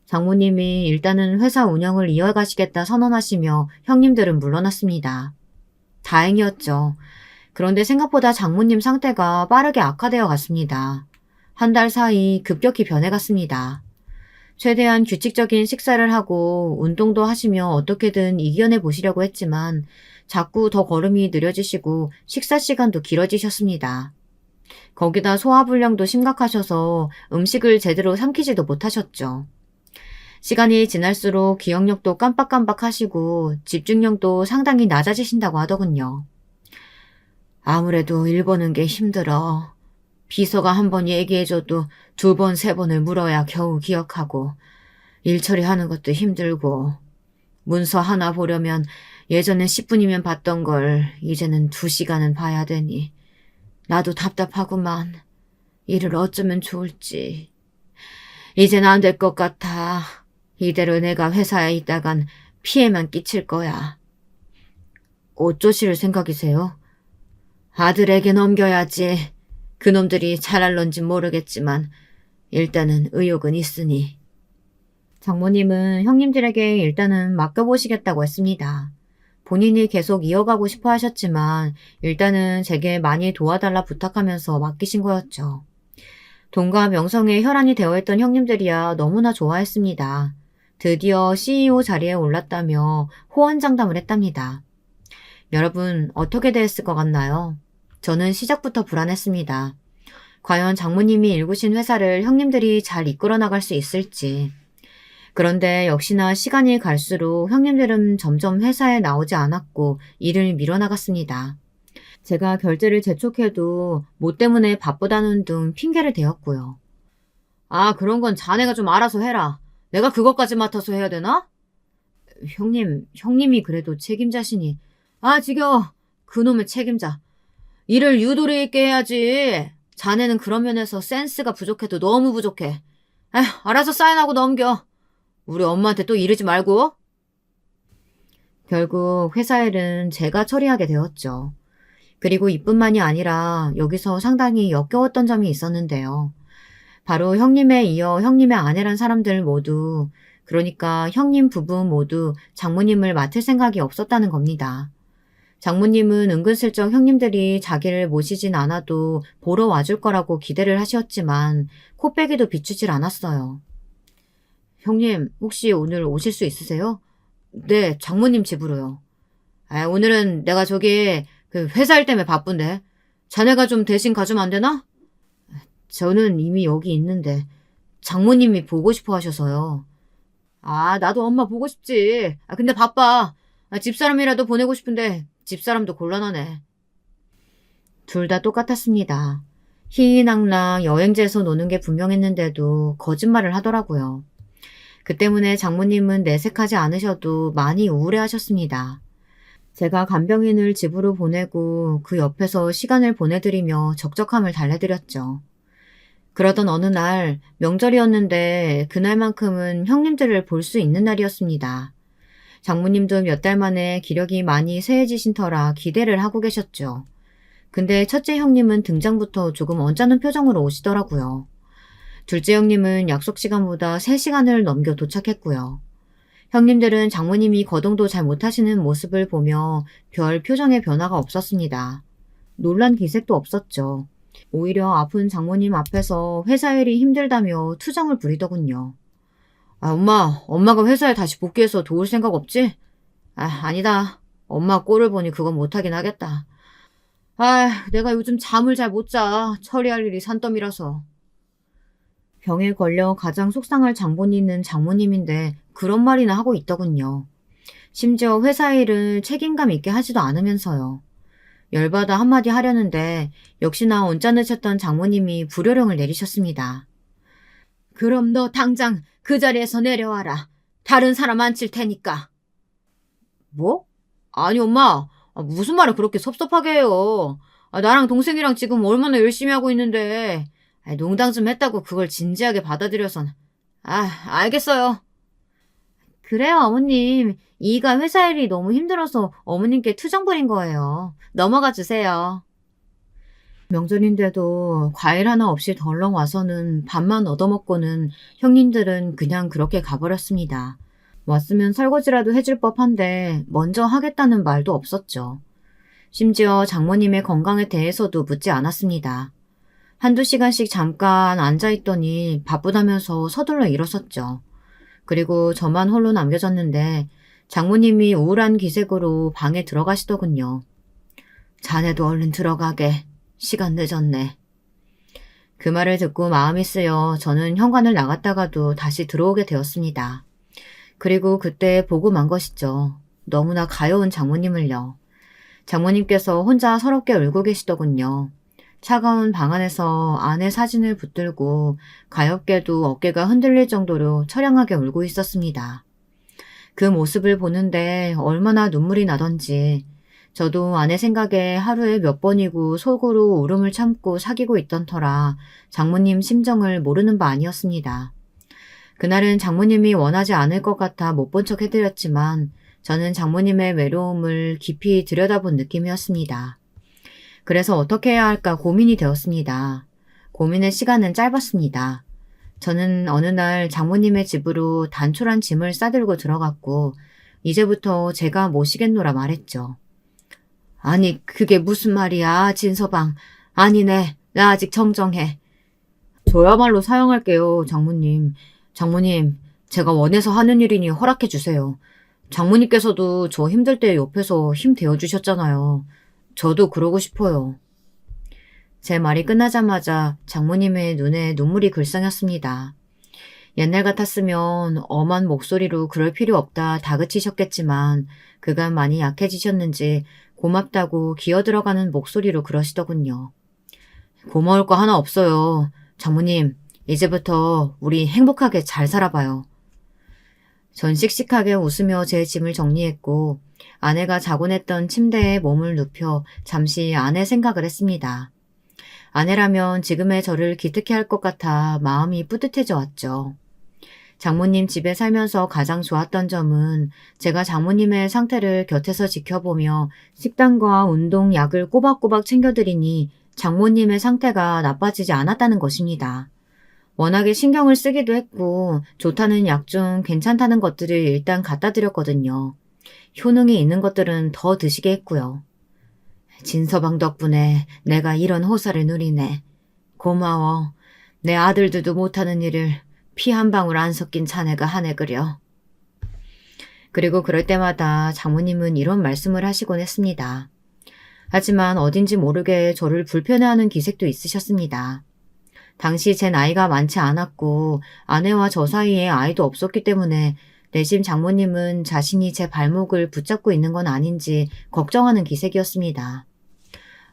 장모님이 일단은 회사 운영을 이어가시겠다 선언하시며 형님들은 물러났습니다. 다행이었죠. 그런데 생각보다 장모님 상태가 빠르게 악화되어 갔습니다. 한 달 사이 급격히 변해갔습니다. 최대한 규칙적인 식사를 하고 운동도 하시며 어떻게든 이겨내 보시려고 했지만 자꾸 더 걸음이 느려지시고 식사 시간도 길어지셨습니다. 거기다 소화불량도 심각하셔서 음식을 제대로 삼키지도 못하셨죠. 시간이 지날수록 기억력도 깜빡깜빡 하시고 집중력도 상당히 낮아지신다고 하더군요. 아무래도 일 보는 게 힘들어. 비서가 한 번 얘기해줘도 두 번, 세 번을 물어야 겨우 기억하고 일 처리하는 것도 힘들고 문서 하나 보려면 예전엔 10분이면 봤던 걸 이제는 2시간은 봐야 되니 나도 답답하구만. 일을 어쩌면 좋을지. 이젠 안 될 것 같아. 이대로 내가 회사에 있다간 피해만 끼칠 거야. 어쩌실 생각이세요? 아들에게 넘겨야지. 그놈들이 잘할런진 모르겠지만 일단은 의욕은 있으니. 장모님은 형님들에게 일단은 맡겨보시겠다고 했습니다. 본인이 계속 이어가고 싶어 하셨지만 일단은 제게 많이 도와달라 부탁하면서 맡기신 거였죠. 돈과 명성에 혈안이 되어있던 형님들이야 너무나 좋아했습니다. 드디어 CEO 자리에 올랐다며 호언장담을 했답니다. 여러분 어떻게 됐을 것 같나요? 저는 시작부터 불안했습니다. 과연 장모님이 일구신 회사를 형님들이 잘 이끌어 나갈 수 있을지. 그런데 역시나 시간이 갈수록 형님들은 점점 회사에 나오지 않았고 일을 밀어나갔습니다. 제가 결제를 재촉해도 뭐 때문에 바쁘다는 등 핑계를 대었고요. 아, 그런 건 자네가 좀 알아서 해라. 내가 그것까지 맡아서 해야 되나? 형님이 그래도 책임자시니. 아, 지겨워. 그놈의 책임자. 일을 유도리 있게 해야지. 자네는 그런 면에서 센스가 부족해도 너무 부족해. 에휴, 알아서 사인하고 넘겨. 우리 엄마한테 또 이러지 말고. 결국 회사 일은 제가 처리하게 되었죠. 그리고 이뿐만이 아니라 여기서 상당히 역겨웠던 점이 있었는데요. 바로 형님에 이어 형님의 아내란 사람들 모두, 그러니까 형님 부부 모두 장모님을 맡을 생각이 없었다는 겁니다. 장모님은 은근슬쩍 형님들이 자기를 모시진 않아도 보러 와줄 거라고 기대를 하셨지만 코빼기도 비추질 않았어요. 형님, 혹시 오늘 오실 수 있으세요? 네, 장모님 집으로요. 아, 오늘은 내가 저기 그 회사 일 때문에 바쁜데 자네가 좀 대신 가주면 안 되나? 저는 이미 여기 있는데 장모님이 보고 싶어 하셔서요. 아, 나도 엄마 보고 싶지. 아, 근데 바빠. 아, 집사람이라도 보내고 싶은데 집사람도 곤란하네. 둘 다 똑같았습니다. 희희낙낙 여행지에서 노는 게 분명했는데도 거짓말을 하더라고요. 그 때문에 장모님은 내색하지 않으셔도 많이 우울해하셨습니다. 제가 간병인을 집으로 보내고 그 옆에서 시간을 보내드리며 적적함을 달래드렸죠. 그러던 어느 날 명절이었는데 그날만큼은 형님들을 볼 수 있는 날이었습니다. 장모님도 몇 달 만에 기력이 많이 쇠해지신 터라 기대를 하고 계셨죠. 근데 첫째 형님은 등장부터 조금 언짢은 표정으로 오시더라고요. 둘째 형님은 약속 시간보다 3시간을 넘겨 도착했고요. 형님들은 장모님이 거동도 잘 못하시는 모습을 보며 별 표정의 변화가 없었습니다. 놀란 기색도 없었죠. 오히려 아픈 장모님 앞에서 회사 일이 힘들다며 투정을 부리더군요. 아, 엄마가 회사에 다시 복귀해서 도울 생각 없지? 아, 아니다. 엄마 꼴을 보니 그건 못하긴 하겠다. 아, 내가 요즘 잠을 잘 못 자. 처리할 일이 산더미라서. 병에 걸려 가장 속상할 장본인은 장모님인데 그런 말이나 하고 있더군요. 심지어 회사 일을 책임감 있게 하지도 않으면서요. 열받아 한마디 하려는데 역시나 언짢으셨던 장모님이 불효령을 내리셨습니다. 그럼 너 당장 그 자리에서 내려와라. 다른 사람 앉힐 테니까. 뭐? 아니 엄마, 무슨 말을 그렇게 섭섭하게 해요. 나랑 동생이랑 지금 얼마나 열심히 하고 있는데 농담 좀 했다고 그걸 진지하게 받아들여선. 알겠어요. 그래요 어머님. 이가 회사 일이 너무 힘들어서 어머님께 투정 부린 거예요. 넘어가 주세요. 명절인데도 과일 하나 없이 덜렁 와서는 밥만 얻어먹고는 형님들은 그냥 그렇게 가버렸습니다. 왔으면 설거지라도 해줄 법한데 먼저 하겠다는 말도 없었죠. 심지어 장모님의 건강에 대해서도 묻지 않았습니다. 한두 시간씩 잠깐 앉아있더니 바쁘다면서 서둘러 일어섰죠. 그리고 저만 홀로 남겨졌는데 장모님이 우울한 기색으로 방에 들어가시더군요. 자네도 얼른 들어가게. 시간 늦었네. 그 말을 듣고 마음이 쓰여 저는 현관을 나갔다가도 다시 들어오게 되었습니다. 그리고 그때 보고 만 것이죠. 너무나 가여운 장모님을요. 장모님께서 혼자 서럽게 울고 계시더군요. 차가운 방 안에서 아내 사진을 붙들고 가엾게도 어깨가 흔들릴 정도로 처량하게 울고 있었습니다. 그 모습을 보는데 얼마나 눈물이 나던지 저도 아내 생각에 하루에 몇 번이고 속으로 울음을 참고 사귀고 있던 터라 장모님 심정을 모르는 바 아니었습니다. 그날은 장모님이 원하지 않을 것 같아 못 본 척 해드렸지만 저는 장모님의 외로움을 깊이 들여다본 느낌이었습니다. 그래서 어떻게 해야 할까 고민이 되었습니다. 고민의 시간은 짧았습니다. 저는 어느 날 장모님의 집으로 단촐한 짐을 싸들고 들어갔고 이제부터 제가 모시겠노라 말했죠. 아니 그게 무슨 말이야 진서방. 아니네 나 아직 정정해. 저야말로 사양할게요 장모님. 장모님 제가 원해서 하는 일이니 허락해 주세요. 장모님께서도 저 힘들 때 옆에서 힘 되어주셨잖아요. 저도 그러고 싶어요. 제 말이 끝나자마자 장모님의 눈에 눈물이 글썽였습니다. 옛날 같았으면 엄한 목소리로 그럴 필요 없다 다그치셨겠지만 그간 많이 약해지셨는지 고맙다고 기어들어가는 목소리로 그러시더군요. 고마울 거 하나 없어요. 장모님, 이제부터 우리 행복하게 잘 살아봐요. 전 씩씩하게 웃으며 제 짐을 정리했고 아내가 자곤 했던 침대에 몸을 눕혀 잠시 아내 생각을 했습니다. 아내라면 지금의 저를 기특해 할 것 같아 마음이 뿌듯해져 왔죠. 장모님 집에 살면서 가장 좋았던 점은 제가 장모님의 상태를 곁에서 지켜보며 식단과 운동, 약을 꼬박꼬박 챙겨드리니 장모님의 상태가 나빠지지 않았다는 것입니다. 워낙에 신경을 쓰기도 했고 좋다는 약 중 괜찮다는 것들을 일단 갖다 드렸거든요. 효능이 있는 것들은 더 드시게 했고요. 진서방 덕분에 내가 이런 호사를 누리네. 고마워. 내 아들들도 못하는 일을 피 한 방울 안 섞인 자네가 하네 그려. 그리고 그럴 때마다 장모님은 이런 말씀을 하시곤 했습니다. 하지만 어딘지 모르게 저를 불편해하는 기색도 있으셨습니다. 당시 제 나이가 많지 않았고 아내와 저 사이에 아이도 없었기 때문에 내심 장모님은 자신이 제 발목을 붙잡고 있는 건 아닌지 걱정하는 기색이었습니다.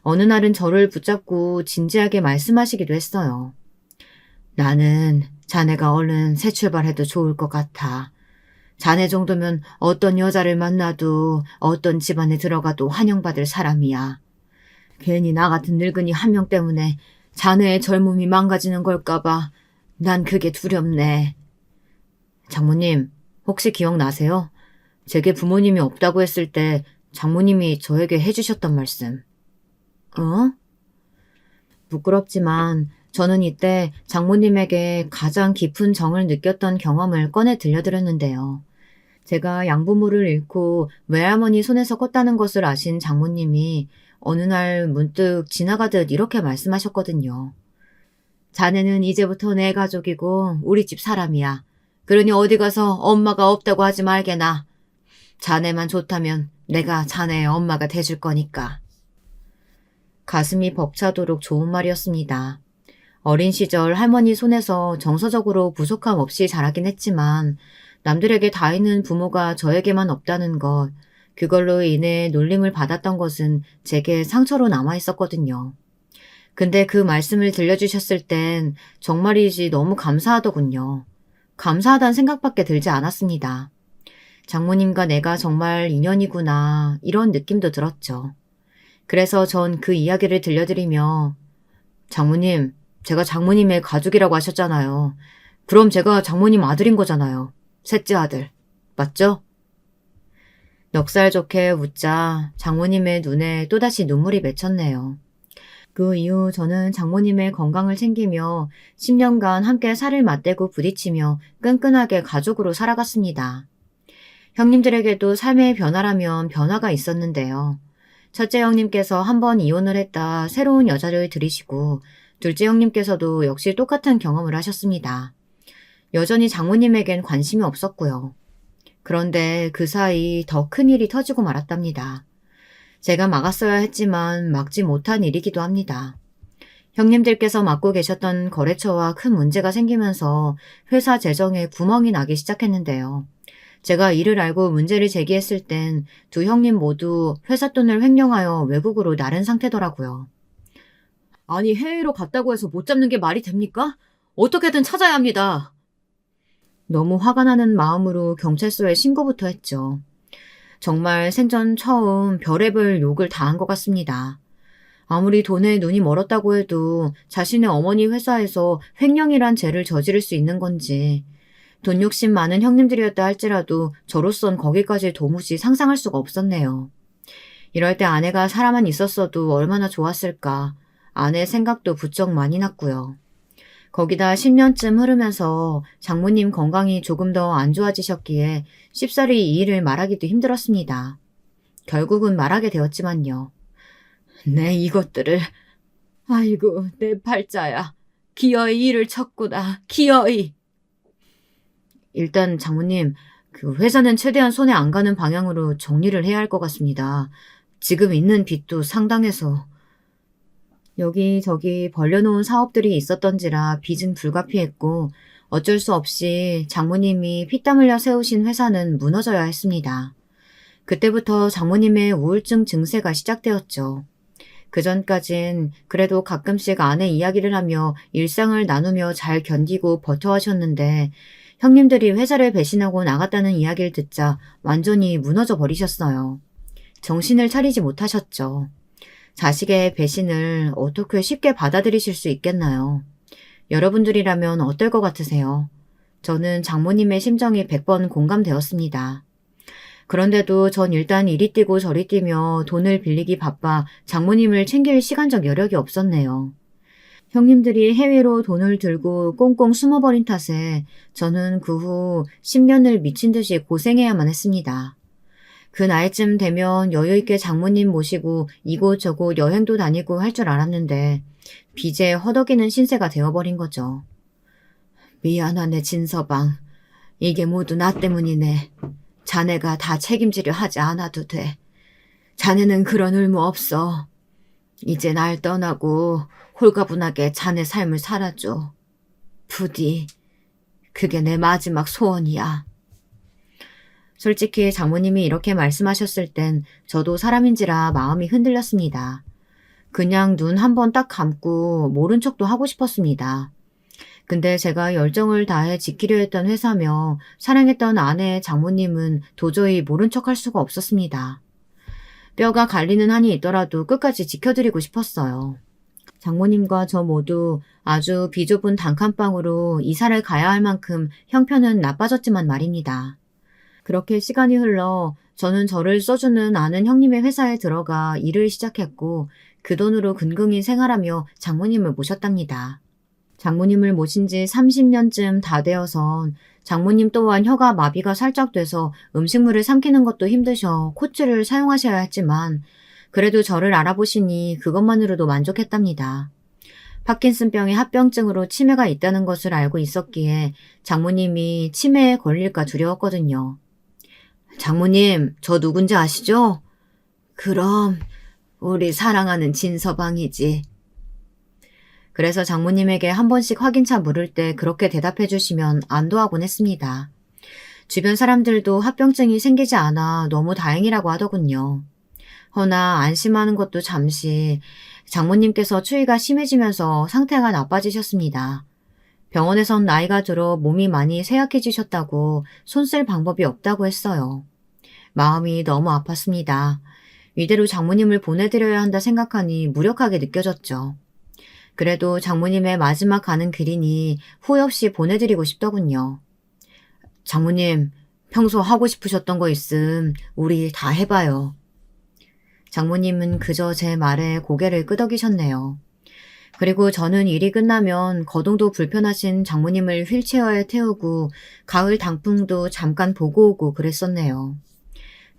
어느 날은 저를 붙잡고 진지하게 말씀하시기도 했어요. 나는 자네가 얼른 새 출발해도 좋을 것 같아. 자네 정도면 어떤 여자를 만나도 어떤 집안에 들어가도 환영받을 사람이야. 괜히 나 같은 늙은이 한 명 때문에 자네의 젊음이 망가지는 걸까봐 난 그게 두렵네. 장모님, 혹시 기억나세요? 제게 부모님이 없다고 했을 때 장모님이 저에게 해주셨던 말씀. 어? 부끄럽지만 저는 이때 장모님에게 가장 깊은 정을 느꼈던 경험을 꺼내 들려드렸는데요. 제가 양부모를 잃고 외할머니 손에서 컸다는 것을 아신 장모님이 어느 날 문득 지나가듯 이렇게 말씀하셨거든요. 자네는 이제부터 내 가족이고 우리 집 사람이야. 그러니 어디 가서 엄마가 없다고 하지 말게나. 자네만 좋다면 내가 자네의 엄마가 돼줄 거니까. 가슴이 벅차도록 좋은 말이었습니다. 어린 시절 할머니 손에서 정서적으로 부족함 없이 자라긴 했지만 남들에게 다 있는 부모가 저에게만 없다는 것, 그걸로 인해 놀림을 받았던 것은 제게 상처로 남아있었거든요. 근데 그 말씀을 들려주셨을 땐 정말이지 너무 감사하더군요. 감사하다는 생각밖에 들지 않았습니다. 장모님과 내가 정말 인연이구나 이런 느낌도 들었죠. 그래서 전 그 이야기를 들려드리며 장모님, 제가 장모님의 가족이라고 하셨잖아요. 그럼 제가 장모님 아들인 거잖아요. 셋째 아들. 맞죠? 넉살 좋게 웃자 장모님의 눈에 또다시 눈물이 맺혔네요. 그 이후 저는 장모님의 건강을 챙기며 10년간 함께 살을 맞대고 부딪히며 끈끈하게 가족으로 살아갔습니다. 형님들에게도 삶의 변화라면 변화가 있었는데요. 첫째 형님께서 한 번 이혼을 했다 새로운 여자를 들이시고 둘째 형님께서도 역시 똑같은 경험을 하셨습니다. 여전히 장모님에겐 관심이 없었고요. 그런데 그 사이 더 큰 일이 터지고 말았답니다. 제가 막았어야 했지만 막지 못한 일이기도 합니다. 형님들께서 맡고 계셨던 거래처와 큰 문제가 생기면서 회사 재정에 구멍이 나기 시작했는데요. 제가 이를 알고 문제를 제기했을 땐 두 형님 모두 회사 돈을 횡령하여 외국으로 나른 상태더라고요. 아니, 해외로 갔다고 해서 못 잡는 게 말이 됩니까? 어떻게든 찾아야 합니다. 너무 화가 나는 마음으로 경찰서에 신고부터 했죠. 정말 생전 처음 별의별 욕을 다 한 것 같습니다. 아무리 돈에 눈이 멀었다고 해도 자신의 어머니 회사에서 횡령이란 죄를 저지를 수 있는 건지, 돈 욕심 많은 형님들이었다 할지라도 저로선 거기까지 도무지 상상할 수가 없었네요. 이럴 때 아내가 살아만 있었어도 얼마나 좋았을까. 아내 생각도 부쩍 많이 났고요. 거기다 10년쯤 흐르면서 장모님 건강이 조금 더 안 좋아지셨기에 쉽사리 이 일을 말하기도 힘들었습니다. 결국은 말하게 되었지만요. 내 이것들을, 아이고 내 팔자야. 기어이 일을 쳤구나. 기어이. 일단 장모님, 그 회사는 최대한 손에 안 가는 방향으로 정리를 해야 할 것 같습니다. 지금 있는 빚도 상당해서. 여기저기 벌려놓은 사업들이 있었던지라 빚은 불가피했고 어쩔 수 없이 장모님이 피땀 흘려 세우신 회사는 무너져야 했습니다. 그때부터 장모님의 우울증 증세가 시작되었죠. 그전까진 그래도 가끔씩 아내 이야기를 하며 일상을 나누며 잘 견디고 버텨하셨는데 형님들이 회사를 배신하고 나갔다는 이야기를 듣자 완전히 무너져 버리셨어요. 정신을 차리지 못하셨죠. 자식의 배신을 어떻게 쉽게 받아들이실 수 있겠나요? 여러분들이라면 어떨 것 같으세요? 저는 장모님의 심정이 100번 공감되었습니다. 그런데도 전 일단 이리 뛰고 저리 뛰며 돈을 빌리기 바빠 장모님을 챙길 시간적 여력이 없었네요. 형님들이 해외로 돈을 들고 꽁꽁 숨어버린 탓에 저는 그 후 10년을 미친 듯이 고생해야만 했습니다. 그 나이쯤 되면 여유있게 장모님 모시고 이곳저곳 여행도 다니고 할 줄 알았는데 빚에 허덕이는 신세가 되어버린 거죠. 미안하네 진서방. 이게 모두 나 때문이네. 자네가 다 책임지려 하지 않아도 돼. 자네는 그런 의무 없어. 이제 날 떠나고 홀가분하게 자네 삶을 살아줘. 부디 그게 내 마지막 소원이야. 솔직히 장모님이 이렇게 말씀하셨을 땐 저도 사람인지라 마음이 흔들렸습니다. 그냥 눈 한 번 딱 감고 모른 척도 하고 싶었습니다. 근데 제가 열정을 다해 지키려 했던 회사며 사랑했던 아내 장모님은 도저히 모른 척 할 수가 없었습니다. 뼈가 갈리는 한이 있더라도 끝까지 지켜드리고 싶었어요. 장모님과 저 모두 아주 비좁은 단칸방으로 이사를 가야 할 만큼 형편은 나빠졌지만 말입니다. 그렇게 시간이 흘러 저는 저를 써주는 아는 형님의 회사에 들어가 일을 시작했고 그 돈으로 근근히 생활하며 장모님을 모셨답니다. 장모님을 모신 지 30년쯤 다 되어선 장모님 또한 혀가 마비가 살짝 돼서 음식물을 삼키는 것도 힘드셔 코츠를 사용하셔야 했지만 그래도 저를 알아보시니 그것만으로도 만족했답니다. 파킨슨병의 합병증으로 치매가 있다는 것을 알고 있었기에 장모님이 치매에 걸릴까 두려웠거든요. 장모님, 저 누군지 아시죠? 그럼 우리 사랑하는 진서방이지. 그래서 장모님에게 한 번씩 확인차 물을 때 그렇게 대답해 주시면 안도하곤 했습니다. 주변 사람들도 합병증이 생기지 않아 너무 다행이라고 하더군요. 허나 안심하는 것도 잠시 장모님께서 추위가 심해지면서 상태가 나빠지셨습니다. 병원에선 나이가 들어 몸이 많이 쇠약해지셨다고 손 쓸 방법이 없다고 했어요. 마음이 너무 아팠습니다. 이대로 장모님을 보내드려야 한다 생각하니 무력하게 느껴졌죠. 그래도 장모님의 마지막 가는 길이니 후회 없이 보내드리고 싶더군요. 장모님, 평소 하고 싶으셨던 거 있음 우리 다 해봐요. 장모님은 그저 제 말에 고개를 끄덕이셨네요. 그리고 저는 일이 끝나면 거동도 불편하신 장모님을 휠체어에 태우고 가을 단풍도 잠깐 보고 오고 그랬었네요.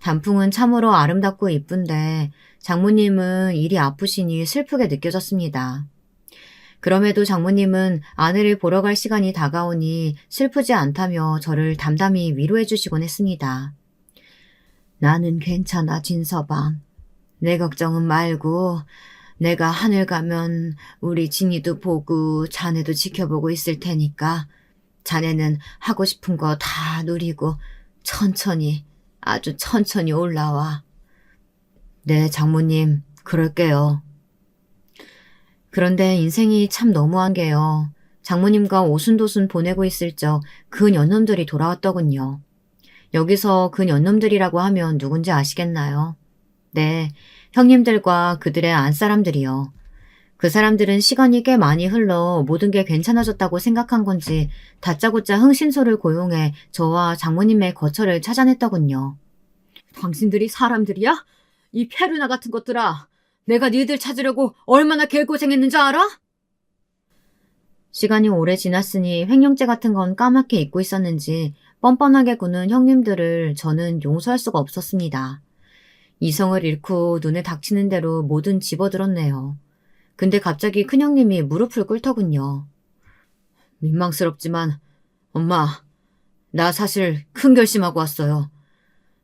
단풍은 참으로 아름답고 이쁜데 장모님은 일이 아프시니 슬프게 느껴졌습니다. 그럼에도 장모님은 아내를 보러 갈 시간이 다가오니 슬프지 않다며 저를 담담히 위로해 주시곤 했습니다. 나는 괜찮아, 진서방. 내 걱정은 말고 내가 하늘 가면 우리 진이도 보고 자네도 지켜보고 있을 테니까 자네는 하고 싶은 거 다 누리고 천천히, 아주 천천히 올라와. 네, 장모님, 그럴게요. 그런데 인생이 참 너무한 게요. 장모님과 오순도순 보내고 있을 적 그 연놈들이 돌아왔더군요. 여기서 그 연놈들이라고 하면 누군지 아시겠나요? 네, 형님들과 그들의 안사람들이요. 그 사람들은 시간이 꽤 많이 흘러 모든 게 괜찮아졌다고 생각한 건지 다짜고짜 흥신소를 고용해 저와 장모님의 거처를 찾아냈더군요. 당신들이 사람들이야? 이 페루나 같은 것들아. 내가 니들 찾으려고 얼마나 개고생했는지 알아? 시간이 오래 지났으니 횡령죄 같은 건 까맣게 잊고 있었는지 뻔뻔하게 구는 형님들을 저는 용서할 수가 없었습니다. 이성을 잃고 눈에 닥치는 대로 뭐든 집어들었네요. 근데 갑자기 큰형님이 무릎을 꿇더군요. 민망스럽지만 엄마, 나 사실 큰 결심하고 왔어요.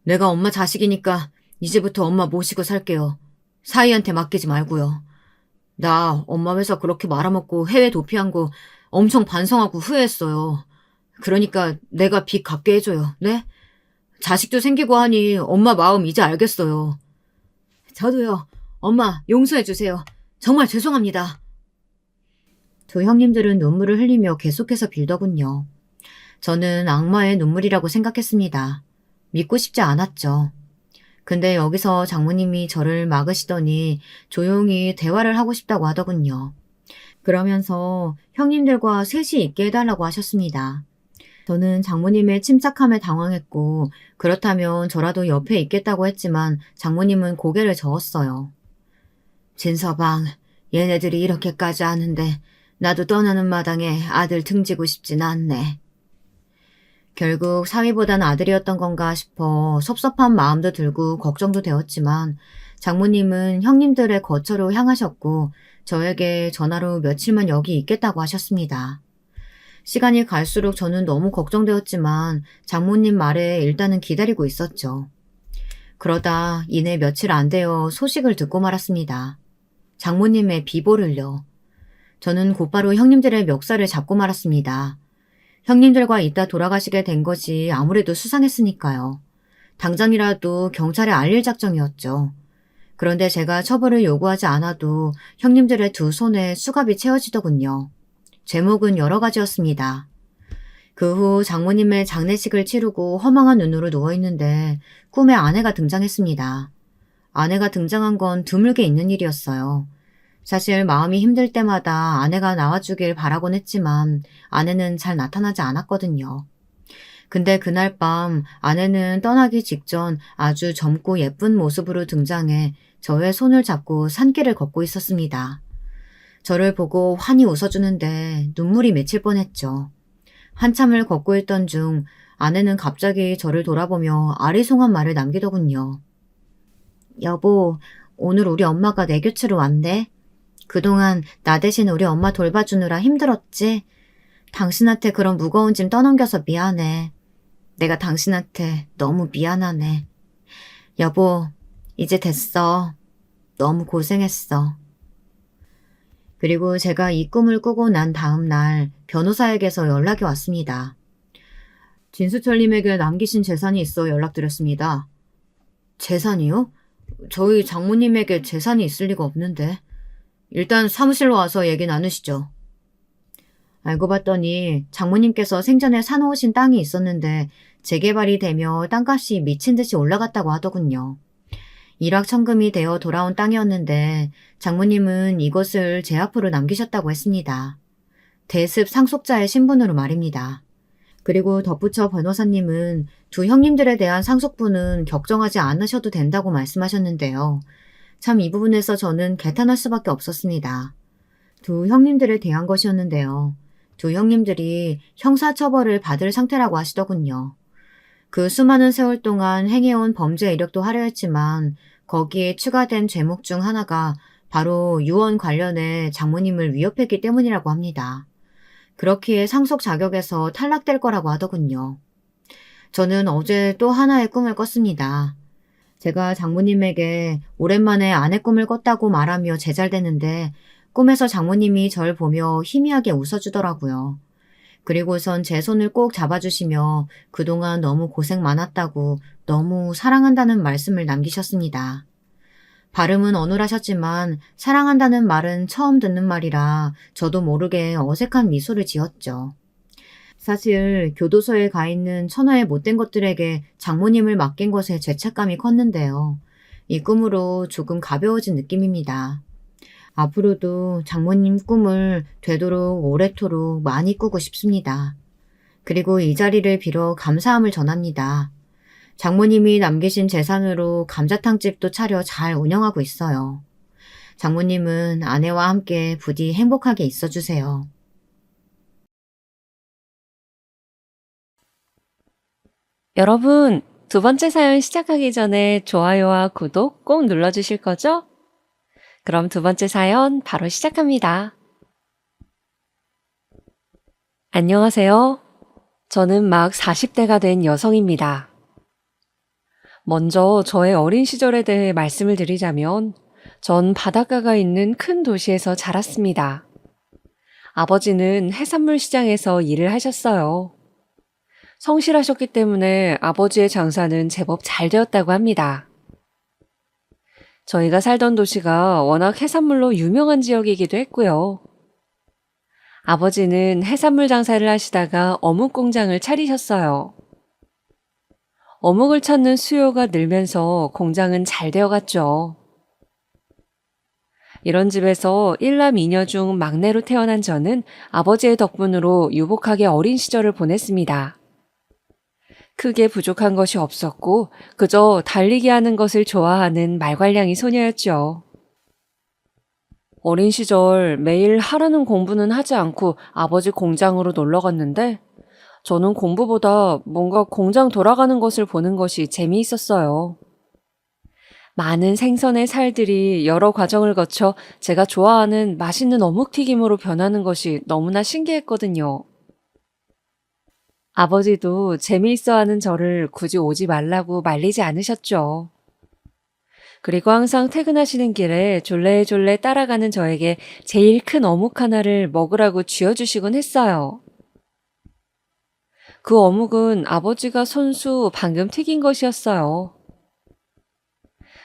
내가 엄마 자식이니까 이제부터 엄마 모시고 살게요. 사이한테 맡기지 말고요. 나 엄마 회사 그렇게 말아먹고 해외 도피한 거 엄청 반성하고 후회했어요. 그러니까 내가 빚 갚게 해줘요. 네? 자식도 생기고 하니 엄마 마음 이제 알겠어요. 저도요. 엄마 용서해주세요. 정말 죄송합니다. 두 형님들은 눈물을 흘리며 계속해서 빌더군요. 저는 악마의 눈물이라고 생각했습니다. 믿고 싶지 않았죠. 근데 여기서 장모님이 저를 막으시더니 조용히 대화를 하고 싶다고 하더군요. 그러면서 형님들과 셋이 있게 해달라고 하셨습니다. 저는 장모님의 침착함에 당황했고 그렇다면 저라도 옆에 있겠다고 했지만 장모님은 고개를 저었어요. 진서방, 얘네들이 이렇게까지 하는데 나도 떠나는 마당에 아들 등지고 싶진 않네. 결국 사위보단 아들이었던 건가 싶어 섭섭한 마음도 들고 걱정도 되었지만 장모님은 형님들의 거처로 향하셨고 저에게 전화로 며칠만 여기 있겠다고 하셨습니다. 시간이 갈수록 저는 너무 걱정되었지만 장모님 말에 일단은 기다리고 있었죠. 그러다 이내 며칠 안 되어 소식을 듣고 말았습니다. 장모님의 비보를요. 저는 곧바로 형님들의 멱살을 잡고 말았습니다. 형님들과 있다 돌아가시게 된 것이 아무래도 수상했으니까요. 당장이라도 경찰에 알릴 작정이었죠. 그런데 제가 처벌을 요구하지 않아도 형님들의 두 손에 수갑이 채워지더군요. 제목은 여러 가지였습니다. 그 후 장모님의 장례식을 치르고 허망한 눈으로 누워있는데 꿈에 아내가 등장했습니다. 아내가 등장한 건 드물게 있는 일이었어요. 사실 마음이 힘들 때마다 아내가 나와주길 바라곤 했지만 아내는 잘 나타나지 않았거든요. 근데 그날 밤 아내는 떠나기 직전 아주 젊고 예쁜 모습으로 등장해 저의 손을 잡고 산길을 걷고 있었습니다. 저를 보고 환히 웃어주는데 눈물이 맺힐 뻔했죠. 한참을 걷고 있던 중 아내는 갑자기 저를 돌아보며 아리송한 말을 남기더군요. 여보, 오늘 우리 엄마가 내 곁으로 왔네. 그동안 나 대신 우리 엄마 돌봐주느라 힘들었지? 당신한테 그런 무거운 짐 떠넘겨서 미안해. 내가 당신한테 너무 미안하네. 여보, 이제 됐어. 너무 고생했어. 그리고 제가 이 꿈을 꾸고 난 다음 날 변호사에게서 연락이 왔습니다. 진수철님에게 남기신 재산이 있어 연락드렸습니다. 재산이요? 저희 장모님에게 재산이 있을 리가 없는데. 일단 사무실로 와서 얘기 나누시죠. 알고 봤더니 장모님께서 생전에 사놓으신 땅이 있었는데 재개발이 되며 땅값이 미친 듯이 올라갔다고 하더군요. 일확천금이 되어 돌아온 땅이었는데 장모님은 이것을 제 앞으로 남기셨다고 했습니다. 대습 상속자의 신분으로 말입니다. 그리고 덧붙여 변호사님은 두 형님들에 대한 상속분은 걱정하지 않으셔도 된다고 말씀하셨는데요. 참 이 부분에서 저는 개탄할 수밖에 없었습니다. 두 형님들에 대한 것이었는데요. 두 형님들이 형사처벌을 받을 상태라고 하시더군요. 그 수많은 세월 동안 행해온 범죄 이력도 화려했지만 거기에 추가된 죄목 중 하나가 바로 유언 관련해 장모님을 위협했기 때문이라고 합니다. 그렇기에 상속 자격에서 탈락될 거라고 하더군요. 저는 어제 또 하나의 꿈을 꿨습니다. 제가 장모님에게 오랜만에 아내 꿈을 꿨다고 말하며 제잘됐는데 꿈에서 장모님이 절 보며 희미하게 웃어주더라고요. 그리고선 제 손을 꼭 잡아주시며 그동안 너무 고생 많았다고 너무 사랑한다는 말씀을 남기셨습니다. 발음은 어눌하셨지만 사랑한다는 말은 처음 듣는 말이라 저도 모르게 어색한 미소를 지었죠. 사실 교도소에 가 있는 천하의 못된 것들에게 장모님을 맡긴 것에 죄책감이 컸는데요. 이 꿈으로 조금 가벼워진 느낌입니다. 앞으로도 장모님 꿈을 되도록 오래도록 많이 꾸고 싶습니다. 그리고 이 자리를 빌어 감사함을 전합니다. 장모님이 남기신 재산으로 감자탕집도 차려 잘 운영하고 있어요. 장모님은 아내와 함께 부디 행복하게 있어주세요. 여러분, 두 번째 사연 시작하기 전에 좋아요와 구독 꼭 눌러주실 거죠? 그럼 두 번째 사연 바로 시작합니다. 안녕하세요. 저는 막 40대가 된 여성입니다. 먼저 저의 어린 시절에 대해 말씀을 드리자면 전 바닷가가 있는 큰 도시에서 자랐습니다. 아버지는 해산물 시장에서 일을 하셨어요. 성실하셨기 때문에 아버지의 장사는 제법 잘 되었다고 합니다. 저희가 살던 도시가 워낙 해산물로 유명한 지역이기도 했고요. 아버지는 해산물 장사를 하시다가 어묵 공장을 차리셨어요. 어묵을 찾는 수요가 늘면서 공장은 잘 되어갔죠. 이런 집에서 1남 2녀 중 막내로 태어난 저는 아버지의 덕분으로 유복하게 어린 시절을 보냈습니다. 크게 부족한 것이 없었고 그저 달리기 하는 것을 좋아하는 말괄량이 소녀였죠. 어린 시절 매일 하라는 공부는 하지 않고 아버지 공장으로 놀러 갔는데 저는 공부보다 뭔가 공장 돌아가는 것을 보는 것이 재미있었어요. 많은 생선의 살들이 여러 과정을 거쳐 제가 좋아하는 맛있는 어묵튀김으로 변하는 것이 너무나 신기했거든요. 아버지도 재미있어하는 저를 굳이 오지 말라고 말리지 않으셨죠. 그리고 항상 퇴근하시는 길에 졸래졸래 따라가는 저에게 제일 큰 어묵 하나를 먹으라고 쥐어주시곤 했어요. 그 어묵은 아버지가 손수 방금 튀긴 것이었어요.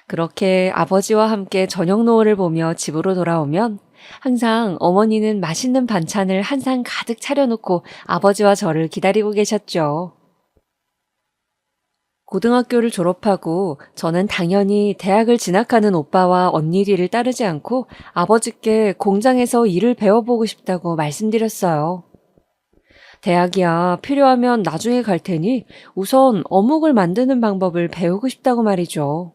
그렇게 아버지와 함께 저녁 노을을 보며 집으로 돌아오면 항상 어머니는 맛있는 반찬을 한 상 가득 차려놓고 아버지와 저를 기다리고 계셨죠. 고등학교를 졸업하고 저는 당연히 대학을 진학하는 오빠와 언니 뒤를 따르지 않고 아버지께 공장에서 일을 배워보고 싶다고 말씀드렸어요. 대학이야 필요하면 나중에 갈 테니 우선 어묵을 만드는 방법을 배우고 싶다고 말이죠.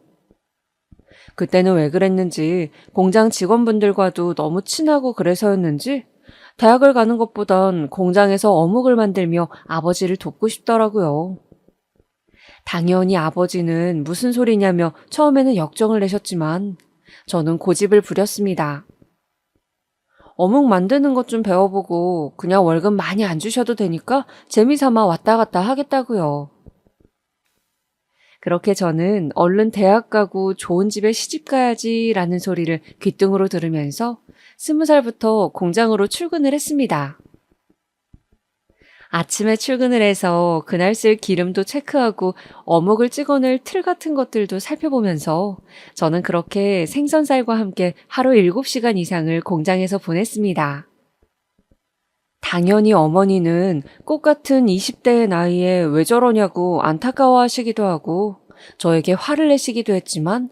그때는 왜 그랬는지 공장 직원분들과도 너무 친하고 그래서였는지 대학을 가는 것보단 공장에서 어묵을 만들며 아버지를 돕고 싶더라고요. 당연히 아버지는 무슨 소리냐며 처음에는 역정을 내셨지만 저는 고집을 부렸습니다. 어묵 만드는 것 좀 배워보고 그냥 월급 많이 안 주셔도 되니까 재미삼아 왔다 갔다 하겠다고요. 그렇게 저는 얼른 대학 가고 좋은 집에 시집 가야지 라는 소리를 귓등으로 들으면서 20살부터 공장으로 출근을 했습니다. 아침에 출근을 해서 그날 쓸 기름도 체크하고 어묵을 찍어낼 틀 같은 것들도 살펴보면서 저는 그렇게 생선살과 함께 하루 7시간 이상을 공장에서 보냈습니다. 당연히 어머니는 꽃 같은 20대의 나이에 왜 저러냐고 안타까워하시기도 하고 저에게 화를 내시기도 했지만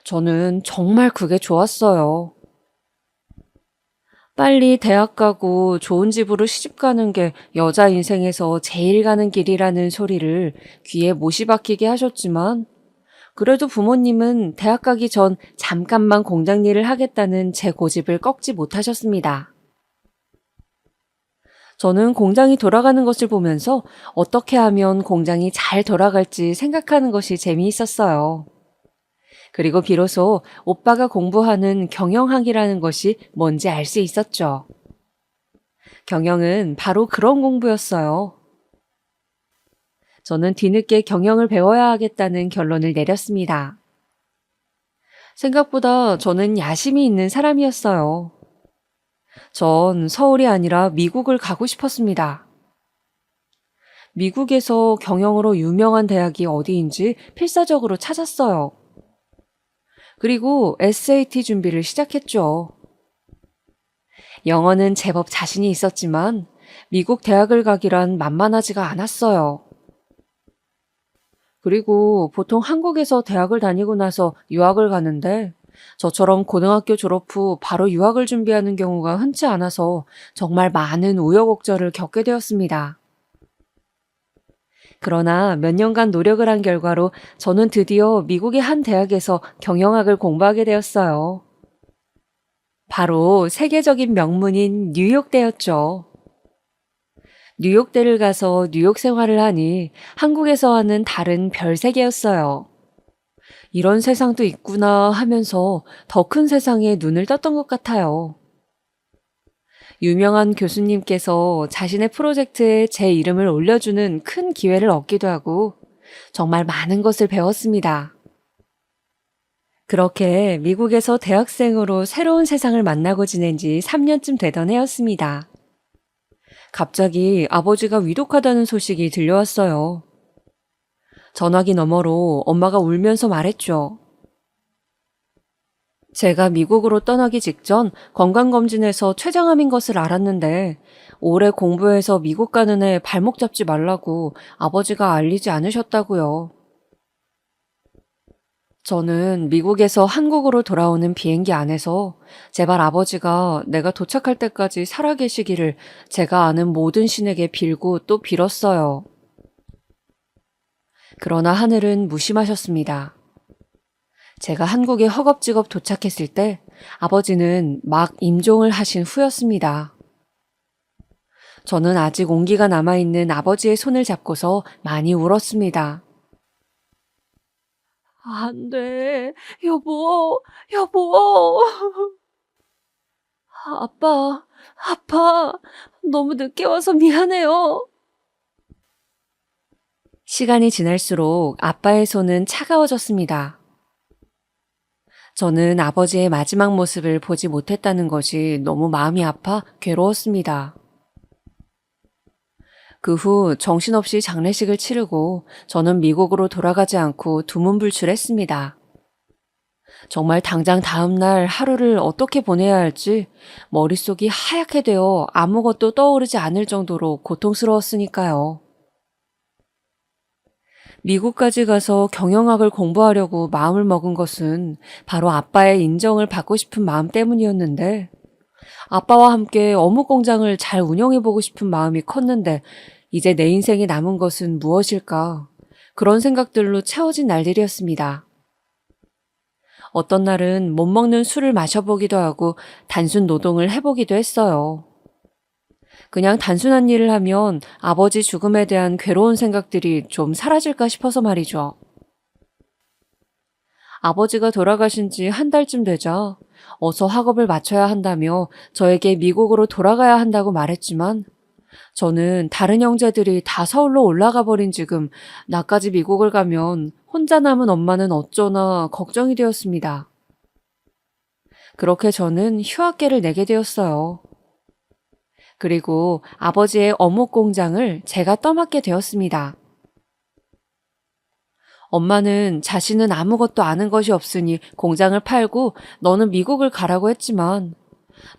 저는 정말 그게 좋았어요. 빨리 대학 가고 좋은 집으로 시집 가는 게 여자 인생에서 제일 가는 길이라는 소리를 귀에 못이 박히게 하셨지만 그래도 부모님은 대학 가기 전 잠깐만 공장 일을 하겠다는 제 고집을 꺾지 못하셨습니다. 저는 공장이 돌아가는 것을 보면서 어떻게 하면 공장이 잘 돌아갈지 생각하는 것이 재미있었어요. 그리고 비로소 오빠가 공부하는 경영학이라는 것이 뭔지 알 수 있었죠. 경영은 바로 그런 공부였어요. 저는 뒤늦게 경영을 배워야 하겠다는 결론을 내렸습니다. 생각보다 저는 야심이 있는 사람이었어요. 전 서울이 아니라 미국을 가고 싶었습니다. 미국에서 경영으로 유명한 대학이 어디인지 필사적으로 찾았어요. 그리고 SAT 준비를 시작했죠. 영어는 제법 자신이 있었지만 미국 대학을 가기란 만만하지가 않았어요. 그리고 보통 한국에서 대학을 다니고 나서 유학을 가는데 저처럼 고등학교 졸업 후 바로 유학을 준비하는 경우가 흔치 않아서 정말 많은 우여곡절을 겪게 되었습니다. 그러나 몇 년간 노력을 한 결과로 저는 드디어 미국의 한 대학에서 경영학을 공부하게 되었어요. 바로 세계적인 명문인 뉴욕대였죠. 뉴욕대를 가서 뉴욕 생활을 하니 한국에서와는 다른 별 세계였어요. 이런 세상도 있구나 하면서 더 큰 세상에 눈을 떴던 것 같아요. 유명한 교수님께서 자신의 프로젝트에 제 이름을 올려주는 큰 기회를 얻기도 하고 정말 많은 것을 배웠습니다. 그렇게 미국에서 대학생으로 새로운 세상을 만나고 지낸 지 3년쯤 되던 해였습니다. 갑자기 아버지가 위독하다는 소식이 들려왔어요. 전화기 너머로 엄마가 울면서 말했죠. 제가 미국으로 떠나기 직전 건강검진에서 췌장암인 것을 알았는데 오래 공부해서 미국 가는 애 발목 잡지 말라고 아버지가 알리지 않으셨다고요. 저는 미국에서 한국으로 돌아오는 비행기 안에서 제발 아버지가 내가 도착할 때까지 살아계시기를 제가 아는 모든 신에게 빌고 또 빌었어요. 그러나 하늘은 무심하셨습니다. 제가 한국에 허겁지겁 도착했을 때 아버지는 막 임종을 하신 후였습니다. 저는 아직 온기가 남아있는 아버지의 손을 잡고서 많이 울었습니다. 안 돼, 여보. 아빠, 너무 늦게 와서 미안해요. 시간이 지날수록 아빠의 손은 차가워졌습니다. 저는 아버지의 마지막 모습을 보지 못했다는 것이 너무 마음이 아파 괴로웠습니다. 그 후 정신없이 장례식을 치르고 저는 미국으로 돌아가지 않고 두문불출했습니다. 정말 당장 다음 날 하루를 어떻게 보내야 할지 머릿속이 하얗게 되어 아무것도 떠오르지 않을 정도로 고통스러웠으니까요. 미국까지 가서 경영학을 공부하려고 마음을 먹은 것은 바로 아빠의 인정을 받고 싶은 마음 때문이었는데 아빠와 함께 어묵 공장을 잘 운영해보고 싶은 마음이 컸는데 이제 내 인생에 남은 것은 무엇일까? 그런 생각들로 채워진 날들이었습니다. 어떤 날은 못 먹는 술을 마셔보기도 하고 단순 노동을 해보기도 했어요. 그냥 단순한 일을 하면 아버지 죽음에 대한 괴로운 생각들이 좀 사라질까 싶어서 말이죠. 아버지가 돌아가신 지 한 달쯤 되자 어서 학업을 마쳐야 한다며 저에게 미국으로 돌아가야 한다고 말했지만 저는 다른 형제들이 다 서울로 올라가 버린 지금 나까지 미국을 가면 혼자 남은 엄마는 어쩌나 걱정이 되었습니다. 그렇게 저는 휴학계를 내게 되었어요. 그리고 아버지의 어묵 공장을 제가 떠맡게 되었습니다. 엄마는 자신은 아무것도 아는 것이 없으니 공장을 팔고 너는 미국을 가라고 했지만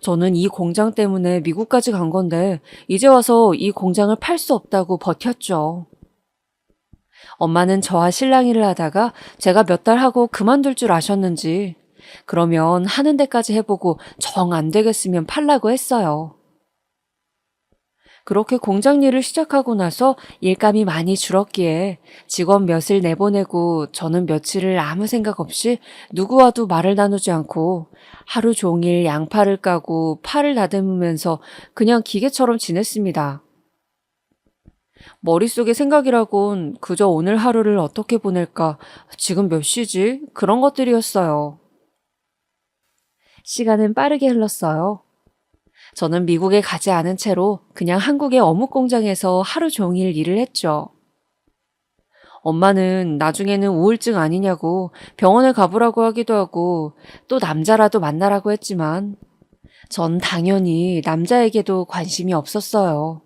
저는 이 공장 때문에 미국까지 간 건데 이제 와서 이 공장을 팔 수 없다고 버텼죠. 엄마는 저와 실랑이를 하다가 제가 몇 달 하고 그만둘 줄 아셨는지 그러면 하는 데까지 해보고 정 안 되겠으면 팔라고 했어요. 그렇게 공장 일을 시작하고 나서 일감이 많이 줄었기에 직원 몇을 내보내고 저는 며칠을 아무 생각 없이 누구와도 말을 나누지 않고 하루 종일 양파를 까고 팔을 다듬으면서 그냥 기계처럼 지냈습니다. 머릿속에 생각이라곤 그저 오늘 하루를 어떻게 보낼까, 지금 몇 시지? 그런 것들이었어요. 시간은 빠르게 흘렀어요. 저는 미국에 가지 않은 채로 그냥 한국의 어묵 공장에서 하루 종일 일을 했죠. 엄마는 나중에는 우울증 아니냐고 병원을 가보라고 하기도 하고 또 남자라도 만나라고 했지만 전 당연히 남자에게도 관심이 없었어요.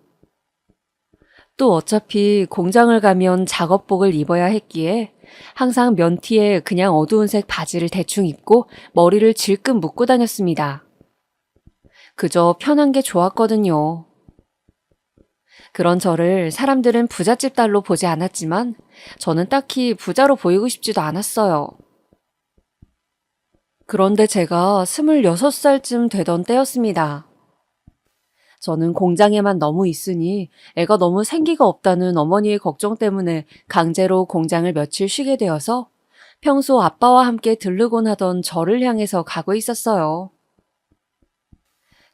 또 어차피 공장을 가면 작업복을 입어야 했기에 항상 면티에 그냥 어두운 색 바지를 대충 입고 머리를 질끈 묶고 다녔습니다. 그저 편한 게 좋았거든요. 그런 저를 사람들은 부잣집 딸로 보지 않았지만 저는 딱히 부자로 보이고 싶지도 않았어요. 그런데 제가 26살쯤 되던 때였습니다. 저는 공장에만 너무 있으니 애가 너무 생기가 없다는 어머니의 걱정 때문에 강제로 공장을 며칠 쉬게 되어서 평소 아빠와 함께 들르곤 하던 절을 향해서 가고 있었어요.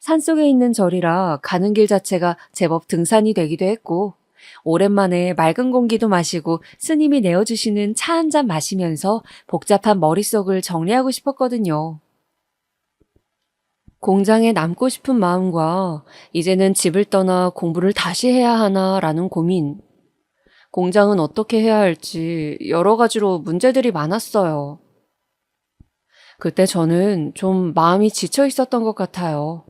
산속에 있는 절이라 가는 길 자체가 제법 등산이 되기도 했고 오랜만에 맑은 공기도 마시고 스님이 내어주시는 차 한 잔 마시면서 복잡한 머릿속을 정리하고 싶었거든요. 공장에 남고 싶은 마음과 이제는 집을 떠나 공부를 다시 해야 하나라는 고민. 공장은 어떻게 해야 할지 여러 가지로 문제들이 많았어요. 그때 저는 좀 마음이 지쳐 있었던 것 같아요.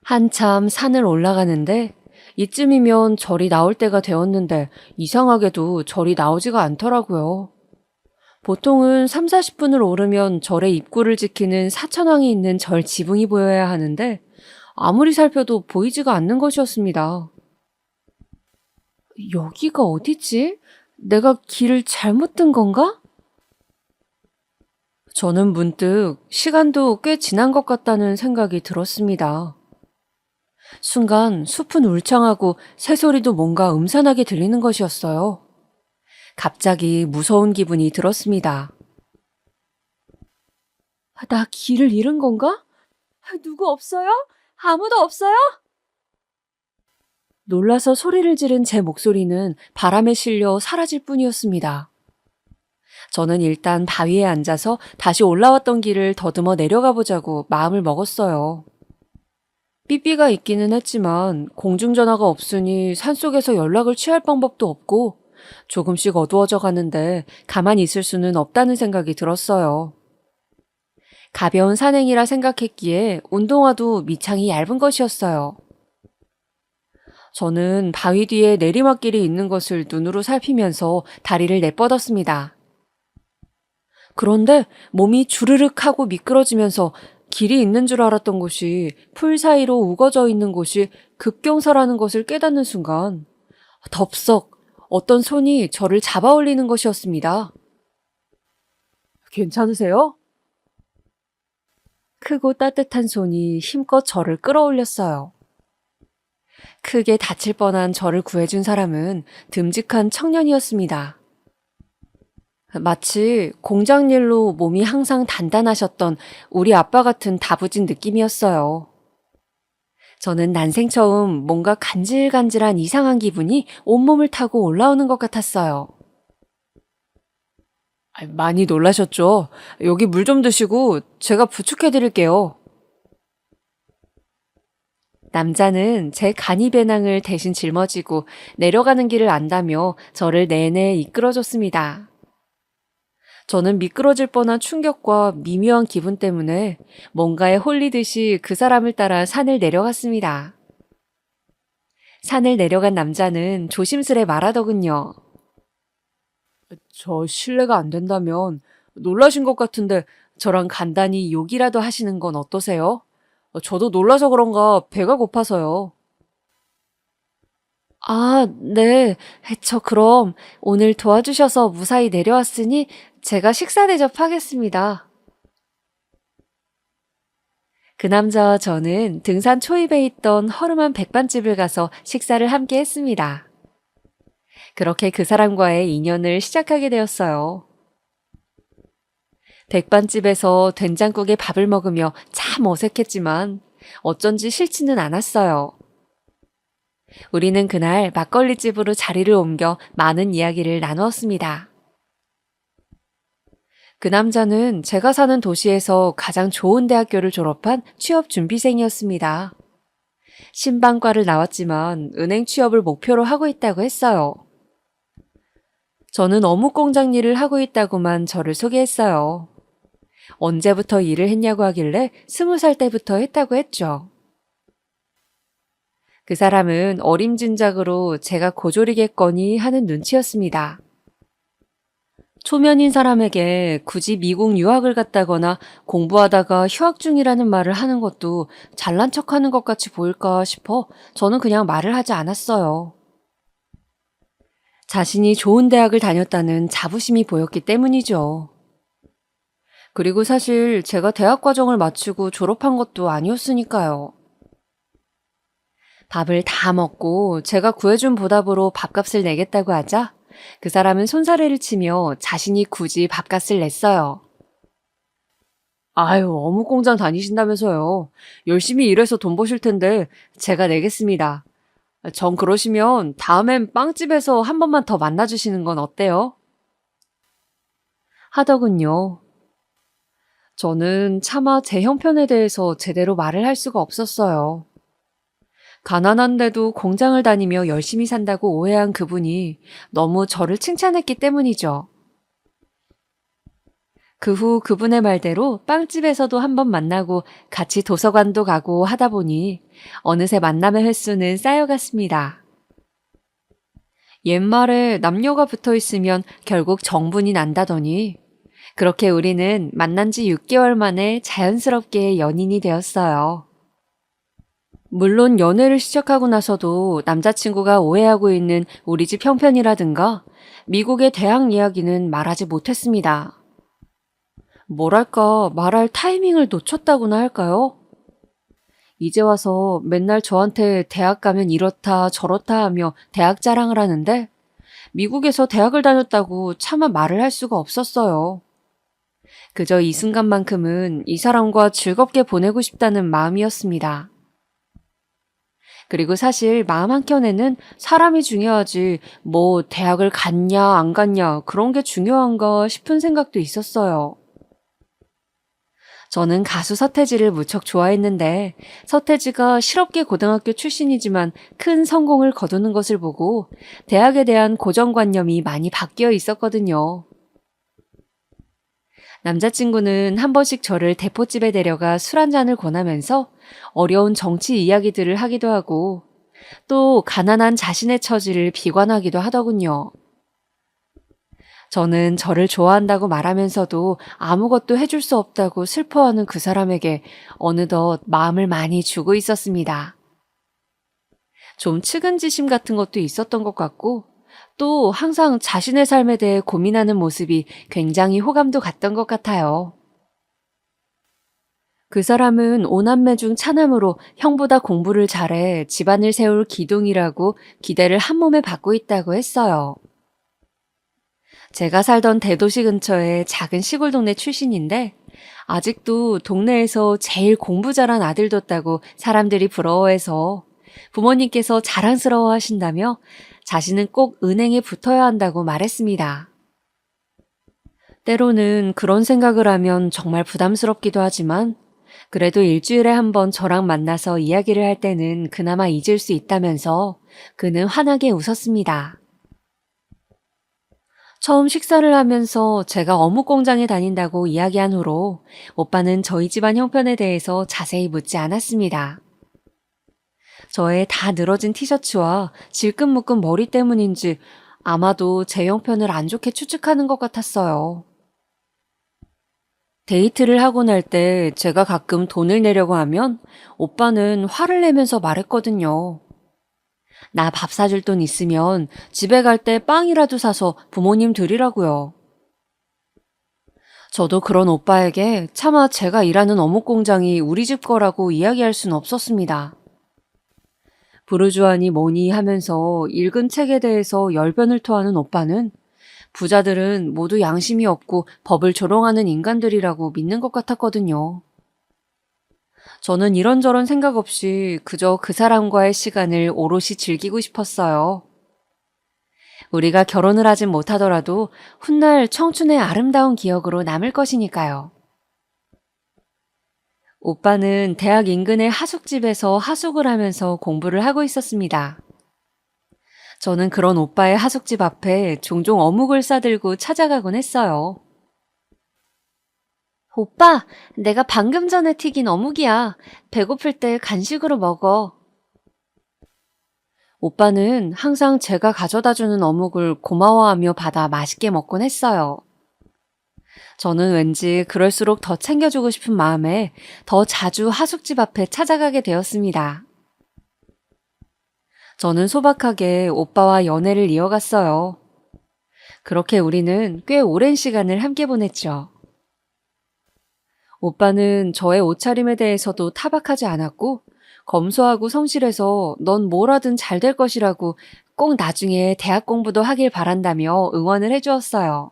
한참 산을 올라가는데 이쯤이면 절이 나올 때가 되었는데 이상하게도 절이 나오지가 않더라고요. 보통은 3, 40분을 오르면 절의 입구를 지키는 사천왕이 있는 절 지붕이 보여야 하는데 아무리 살펴도 보이지가 않는 것이었습니다. 여기가 어디지? 내가 길을 잘못 든 건가? 저는 문득 시간도 꽤 지난 것 같다는 생각이 들었습니다. 순간 숲은 울창하고 새소리도 뭔가 음산하게 들리는 것이었어요. 갑자기 무서운 기분이 들었습니다. 나 길을 잃은 건가? 누구 없어요? 아무도 없어요? 놀라서 소리를 지른 제 목소리는 바람에 실려 사라질 뿐이었습니다. 저는 일단 바위에 앉아서 다시 올라왔던 길을 더듬어 내려가 보자고 마음을 먹었어요. 삐삐가 있기는 했지만 공중전화가 없으니 산속에서 연락을 취할 방법도 없고 조금씩 어두워져 가는데 가만히 있을 수는 없다는 생각이 들었어요. 가벼운 산행이라 생각했기에 운동화도 밑창이 얇은 것이었어요. 저는 바위 뒤에 내리막길이 있는 것을 눈으로 살피면서 다리를 내뻗었습니다. 그런데 몸이 주르륵 하고 미끄러지면서 길이 있는 줄 알았던 곳이 풀 사이로 우거져 있는 곳이 급경사라는 것을 깨닫는 순간 덥석 어떤 손이 저를 잡아 올리는 것이었습니다. 괜찮으세요? 크고 따뜻한 손이 힘껏 저를 끌어올렸어요. 크게 다칠 뻔한 저를 구해준 사람은 듬직한 청년이었습니다. 마치 공장 일로 몸이 항상 단단하셨던 우리 아빠 같은 다부진 느낌이었어요. 저는 난생 처음 뭔가 간질간질한 이상한 기분이 온몸을 타고 올라오는 것 같았어요. 많이 놀라셨죠? 여기 물 좀 드시고 제가 부축해드릴게요. 남자는 제 간이배낭을 대신 짊어지고 내려가는 길을 안다며 저를 내내 이끌어줬습니다. 저는 미끄러질 뻔한 충격과 미묘한 기분 때문에 뭔가에 홀리듯이 그 사람을 따라 산을 내려갔습니다. 산을 내려간 남자는 조심스레 말하더군요. 저 실례가 안 된다면 놀라신 것 같은데 저랑 간단히 욕이라도 하시는 건 어떠세요? 저도 놀라서 그런가 배가 고파서요. 아, 네. 저 그럼 오늘 도와주셔서 무사히 내려왔으니 제가 식사 대접하겠습니다. 그 남자와 저는 등산 초입에 있던 허름한 백반집을 가서 식사를 함께 했습니다. 그렇게 그 사람과의 인연을 시작하게 되었어요. 백반집에서 된장국에 밥을 먹으며 참 어색했지만 어쩐지 싫지는 않았어요. 우리는 그날 막걸리집으로 자리를 옮겨 많은 이야기를 나누었습니다. 그 남자는 제가 사는 도시에서 가장 좋은 대학교를 졸업한 취업 준비생이었습니다. 신방과를 나왔지만 은행 취업을 목표로 하고 있다고 했어요. 저는 어묵 공장 일을 하고 있다고만 저를 소개했어요. 언제부터 일을 했냐고 하길래 20살 때부터 했다고 했죠. 그 사람은 어림짐작으로 제가 고졸이겠거니 하는 눈치였습니다. 초면인 사람에게 굳이 미국 유학을 갔다거나 공부하다가 휴학 중이라는 말을 하는 것도 잘난 척하는 것 같이 보일까 싶어 저는 그냥 말을 하지 않았어요. 자신이 좋은 대학을 다녔다는 자부심이 보였기 때문이죠. 그리고 사실 제가 대학 과정을 마치고 졸업한 것도 아니었으니까요. 밥을 다 먹고 제가 구해준 보답으로 밥값을 내겠다고 하자 그 사람은 손사래를 치며 자신이 굳이 밥값을 냈어요. 아유, 어묵 공장 다니신다면서요. 열심히 일해서 돈 버실 텐데 제가 내겠습니다. 전 그러시면 다음엔 빵집에서 한 번만 더 만나주시는 건 어때요? 하더군요. 저는 차마 제 형편에 대해서 제대로 말을 할 수가 없었어요. 가난한데도 공장을 다니며 열심히 산다고 오해한 그분이 너무 저를 칭찬했기 때문이죠. 그 후 그분의 말대로 빵집에서도 한번 만나고 같이 도서관도 가고 하다 보니 어느새 만남의 횟수는 쌓여갔습니다. 옛말에 남녀가 붙어 있으면 결국 정분이 난다더니 그렇게 우리는 만난 지 6개월 만에 자연스럽게 연인이 되었어요. 물론 연애를 시작하고 나서도 남자친구가 오해하고 있는 우리 집 형편이라든가 미국의 대학 이야기는 말하지 못했습니다. 뭐랄까 말할 타이밍을 놓쳤다고나 할까요? 이제 와서 맨날 저한테 대학 가면 이렇다 저렇다 하며 대학 자랑을 하는데 미국에서 대학을 다녔다고 차마 말을 할 수가 없었어요. 그저 이 순간만큼은 이 사람과 즐겁게 보내고 싶다는 마음이었습니다. 그리고 사실 마음 한켠에는 사람이 중요하지 뭐 대학을 갔냐 안 갔냐 그런 게 중요한가 싶은 생각도 있었어요. 저는 가수 서태지를 무척 좋아했는데 서태지가 실업계 고등학교 출신이지만 큰 성공을 거두는 것을 보고 대학에 대한 고정관념이 많이 바뀌어 있었거든요. 남자친구는 한 번씩 저를 대포집에 데려가 술 한 잔을 권하면서 어려운 정치 이야기들을 하기도 하고 또 가난한 자신의 처지를 비관하기도 하더군요. 저는 저를 좋아한다고 말하면서도 아무것도 해줄 수 없다고 슬퍼하는 그 사람에게 어느덧 마음을 많이 주고 있었습니다. 좀 측은지심 같은 것도 있었던 것 같고 또 항상 자신의 삶에 대해 고민하는 모습이 굉장히 호감도 갔던 것 같아요. 그 사람은 오남매 중 차남으로 형보다 공부를 잘해 집안을 세울 기둥이라고 기대를 한 몸에 받고 있다고 했어요. 제가 살던 대도시 근처의 작은 시골 동네 출신인데 아직도 동네에서 제일 공부 잘한 아들 뒀다고 사람들이 부러워해서 부모님께서 자랑스러워 하신다며 자신은 꼭 은행에 붙어야 한다고 말했습니다. 때로는 그런 생각을 하면 정말 부담스럽기도 하지만 그래도 일주일에 한 번 저랑 만나서 이야기를 할 때는 그나마 잊을 수 있다면서 그는 환하게 웃었습니다. 처음 식사를 하면서 제가 어묵 공장에 다닌다고 이야기한 후로 오빠는 저희 집안 형편에 대해서 자세히 묻지 않았습니다. 저의 다 늘어진 티셔츠와 질끈묶은 머리 때문인지 아마도 제 형편을 안 좋게 추측하는 것 같았어요. 데이트를 하고 날 때 제가 가끔 돈을 내려고 하면 오빠는 화를 내면서 말했거든요. 나 밥 사줄 돈 있으면 집에 갈 때 빵이라도 사서 부모님 드리라고요. 저도 그런 오빠에게 차마 제가 일하는 어묵 공장이 우리 집 거라고 이야기할 순 없었습니다. 부르주아니 뭐니 하면서 읽은 책에 대해서 열변을 토하는 오빠는 부자들은 모두 양심이 없고 법을 조롱하는 인간들이라고 믿는 것 같았거든요. 저는 이런저런 생각 없이 그저 그 사람과의 시간을 오롯이 즐기고 싶었어요. 우리가 결혼을 하진 못하더라도 훗날 청춘의 아름다운 기억으로 남을 것이니까요. 오빠는 대학 인근의 하숙집에서 하숙을 하면서 공부를 하고 있었습니다. 저는 그런 오빠의 하숙집 앞에 종종 어묵을 싸들고 찾아가곤 했어요. 오빠, 내가 방금 전에 튀긴 어묵이야. 배고플 때 간식으로 먹어. 오빠는 항상 제가 가져다 주는 어묵을 고마워하며 받아 맛있게 먹곤 했어요. 저는 왠지 그럴수록 더 챙겨주고 싶은 마음에 더 자주 하숙집 앞에 찾아가게 되었습니다. 저는 소박하게 오빠와 연애를 이어갔어요. 그렇게 우리는 꽤 오랜 시간을 함께 보냈죠. 오빠는 저의 옷차림에 대해서도 타박하지 않았고 검소하고 성실해서 넌 뭘 하든 잘 될 것이라고 꼭 나중에 대학 공부도 하길 바란다며 응원을 해주었어요.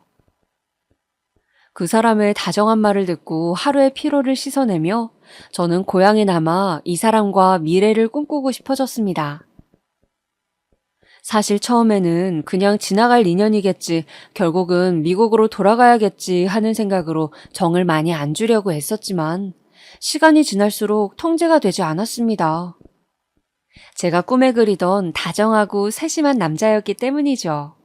그 사람의 다정한 말을 듣고 하루의 피로를 씻어내며 저는 고향에 남아 이 사람과 미래를 꿈꾸고 싶어졌습니다. 사실 처음에는 그냥 지나갈 인연이겠지, 결국은 미국으로 돌아가야겠지 하는 생각으로 정을 많이 안 주려고 애썼지만 시간이 지날수록 통제가 되지 않았습니다. 제가 꿈에 그리던 다정하고 세심한 남자였기 때문이죠.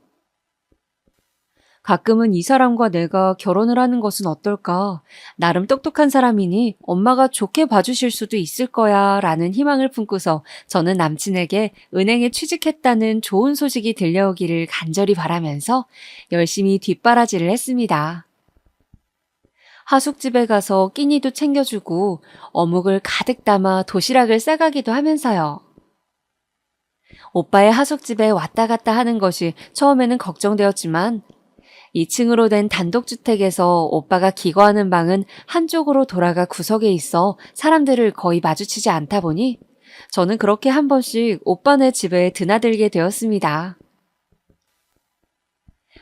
가끔은 이 사람과 내가 결혼을 하는 것은 어떨까? 나름 똑똑한 사람이니 엄마가 좋게 봐주실 수도 있을 거야 라는 희망을 품고서 저는 남친에게 은행에 취직했다는 좋은 소식이 들려오기를 간절히 바라면서 열심히 뒷바라지를 했습니다. 하숙집에 가서 끼니도 챙겨주고 어묵을 가득 담아 도시락을 싸가기도 하면서요. 오빠의 하숙집에 왔다 갔다 하는 것이 처음에는 걱정되었지만 2층으로 된 단독주택에서 오빠가 기거하는 방은 한쪽으로 돌아가 구석에 있어 사람들을 거의 마주치지 않다 보니 저는 그렇게 한 번씩 오빠네 집에 드나들게 되었습니다.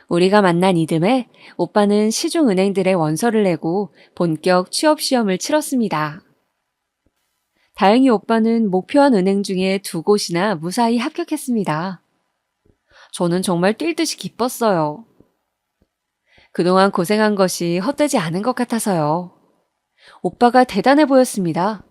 우리가 만난 이듬해 오빠는 시중은행들의 원서를 내고 본격 취업시험을 치렀습니다. 다행히 오빠는 목표한 은행 중에 2곳이나 무사히 합격했습니다. 저는 정말 뛸 듯이 기뻤어요. 그동안 고생한 것이 헛되지 않은 것 같아서요. 오빠가 대단해 보였습니다.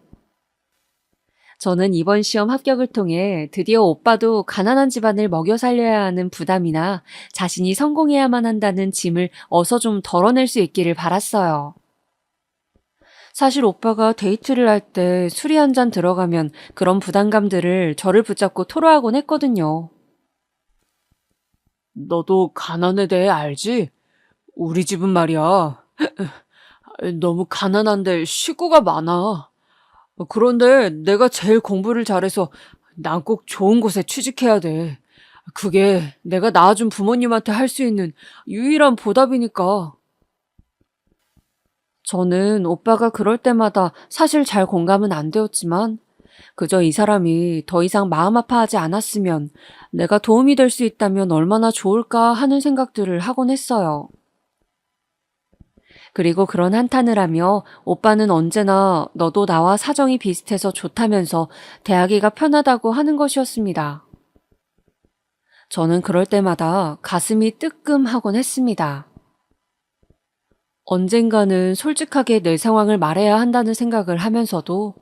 저는 이번 시험 합격을 통해 드디어 오빠도 가난한 집안을 먹여 살려야 하는 부담이나 자신이 성공해야만 한다는 짐을 어서 좀 덜어낼 수 있기를 바랐어요. 사실 오빠가 데이트를 할 때 술이 한 잔 들어가면 그런 부담감들을 저를 붙잡고 토로하곤 했거든요. 너도 가난에 대해 알지? 우리 집은 말이야. 너무 가난한데 식구가 많아. 그런데 내가 제일 공부를 잘해서 난 꼭 좋은 곳에 취직해야 돼. 그게 내가 낳아준 부모님한테 할 수 있는 유일한 보답이니까. 저는 오빠가 그럴 때마다 사실 잘 공감은 안 되었지만 그저 이 사람이 더 이상 마음 아파하지 않았으면 내가 도움이 될 수 있다면 얼마나 좋을까 하는 생각들을 하곤 했어요. 그리고 그런 한탄을 하며 오빠는 언제나 너도 나와 사정이 비슷해서 좋다면서 대하기가 편하다고 하는 것이었습니다. 저는 그럴 때마다 가슴이 뜨끔하곤 했습니다. 언젠가는 솔직하게 내 상황을 말해야 한다는 생각을 하면서도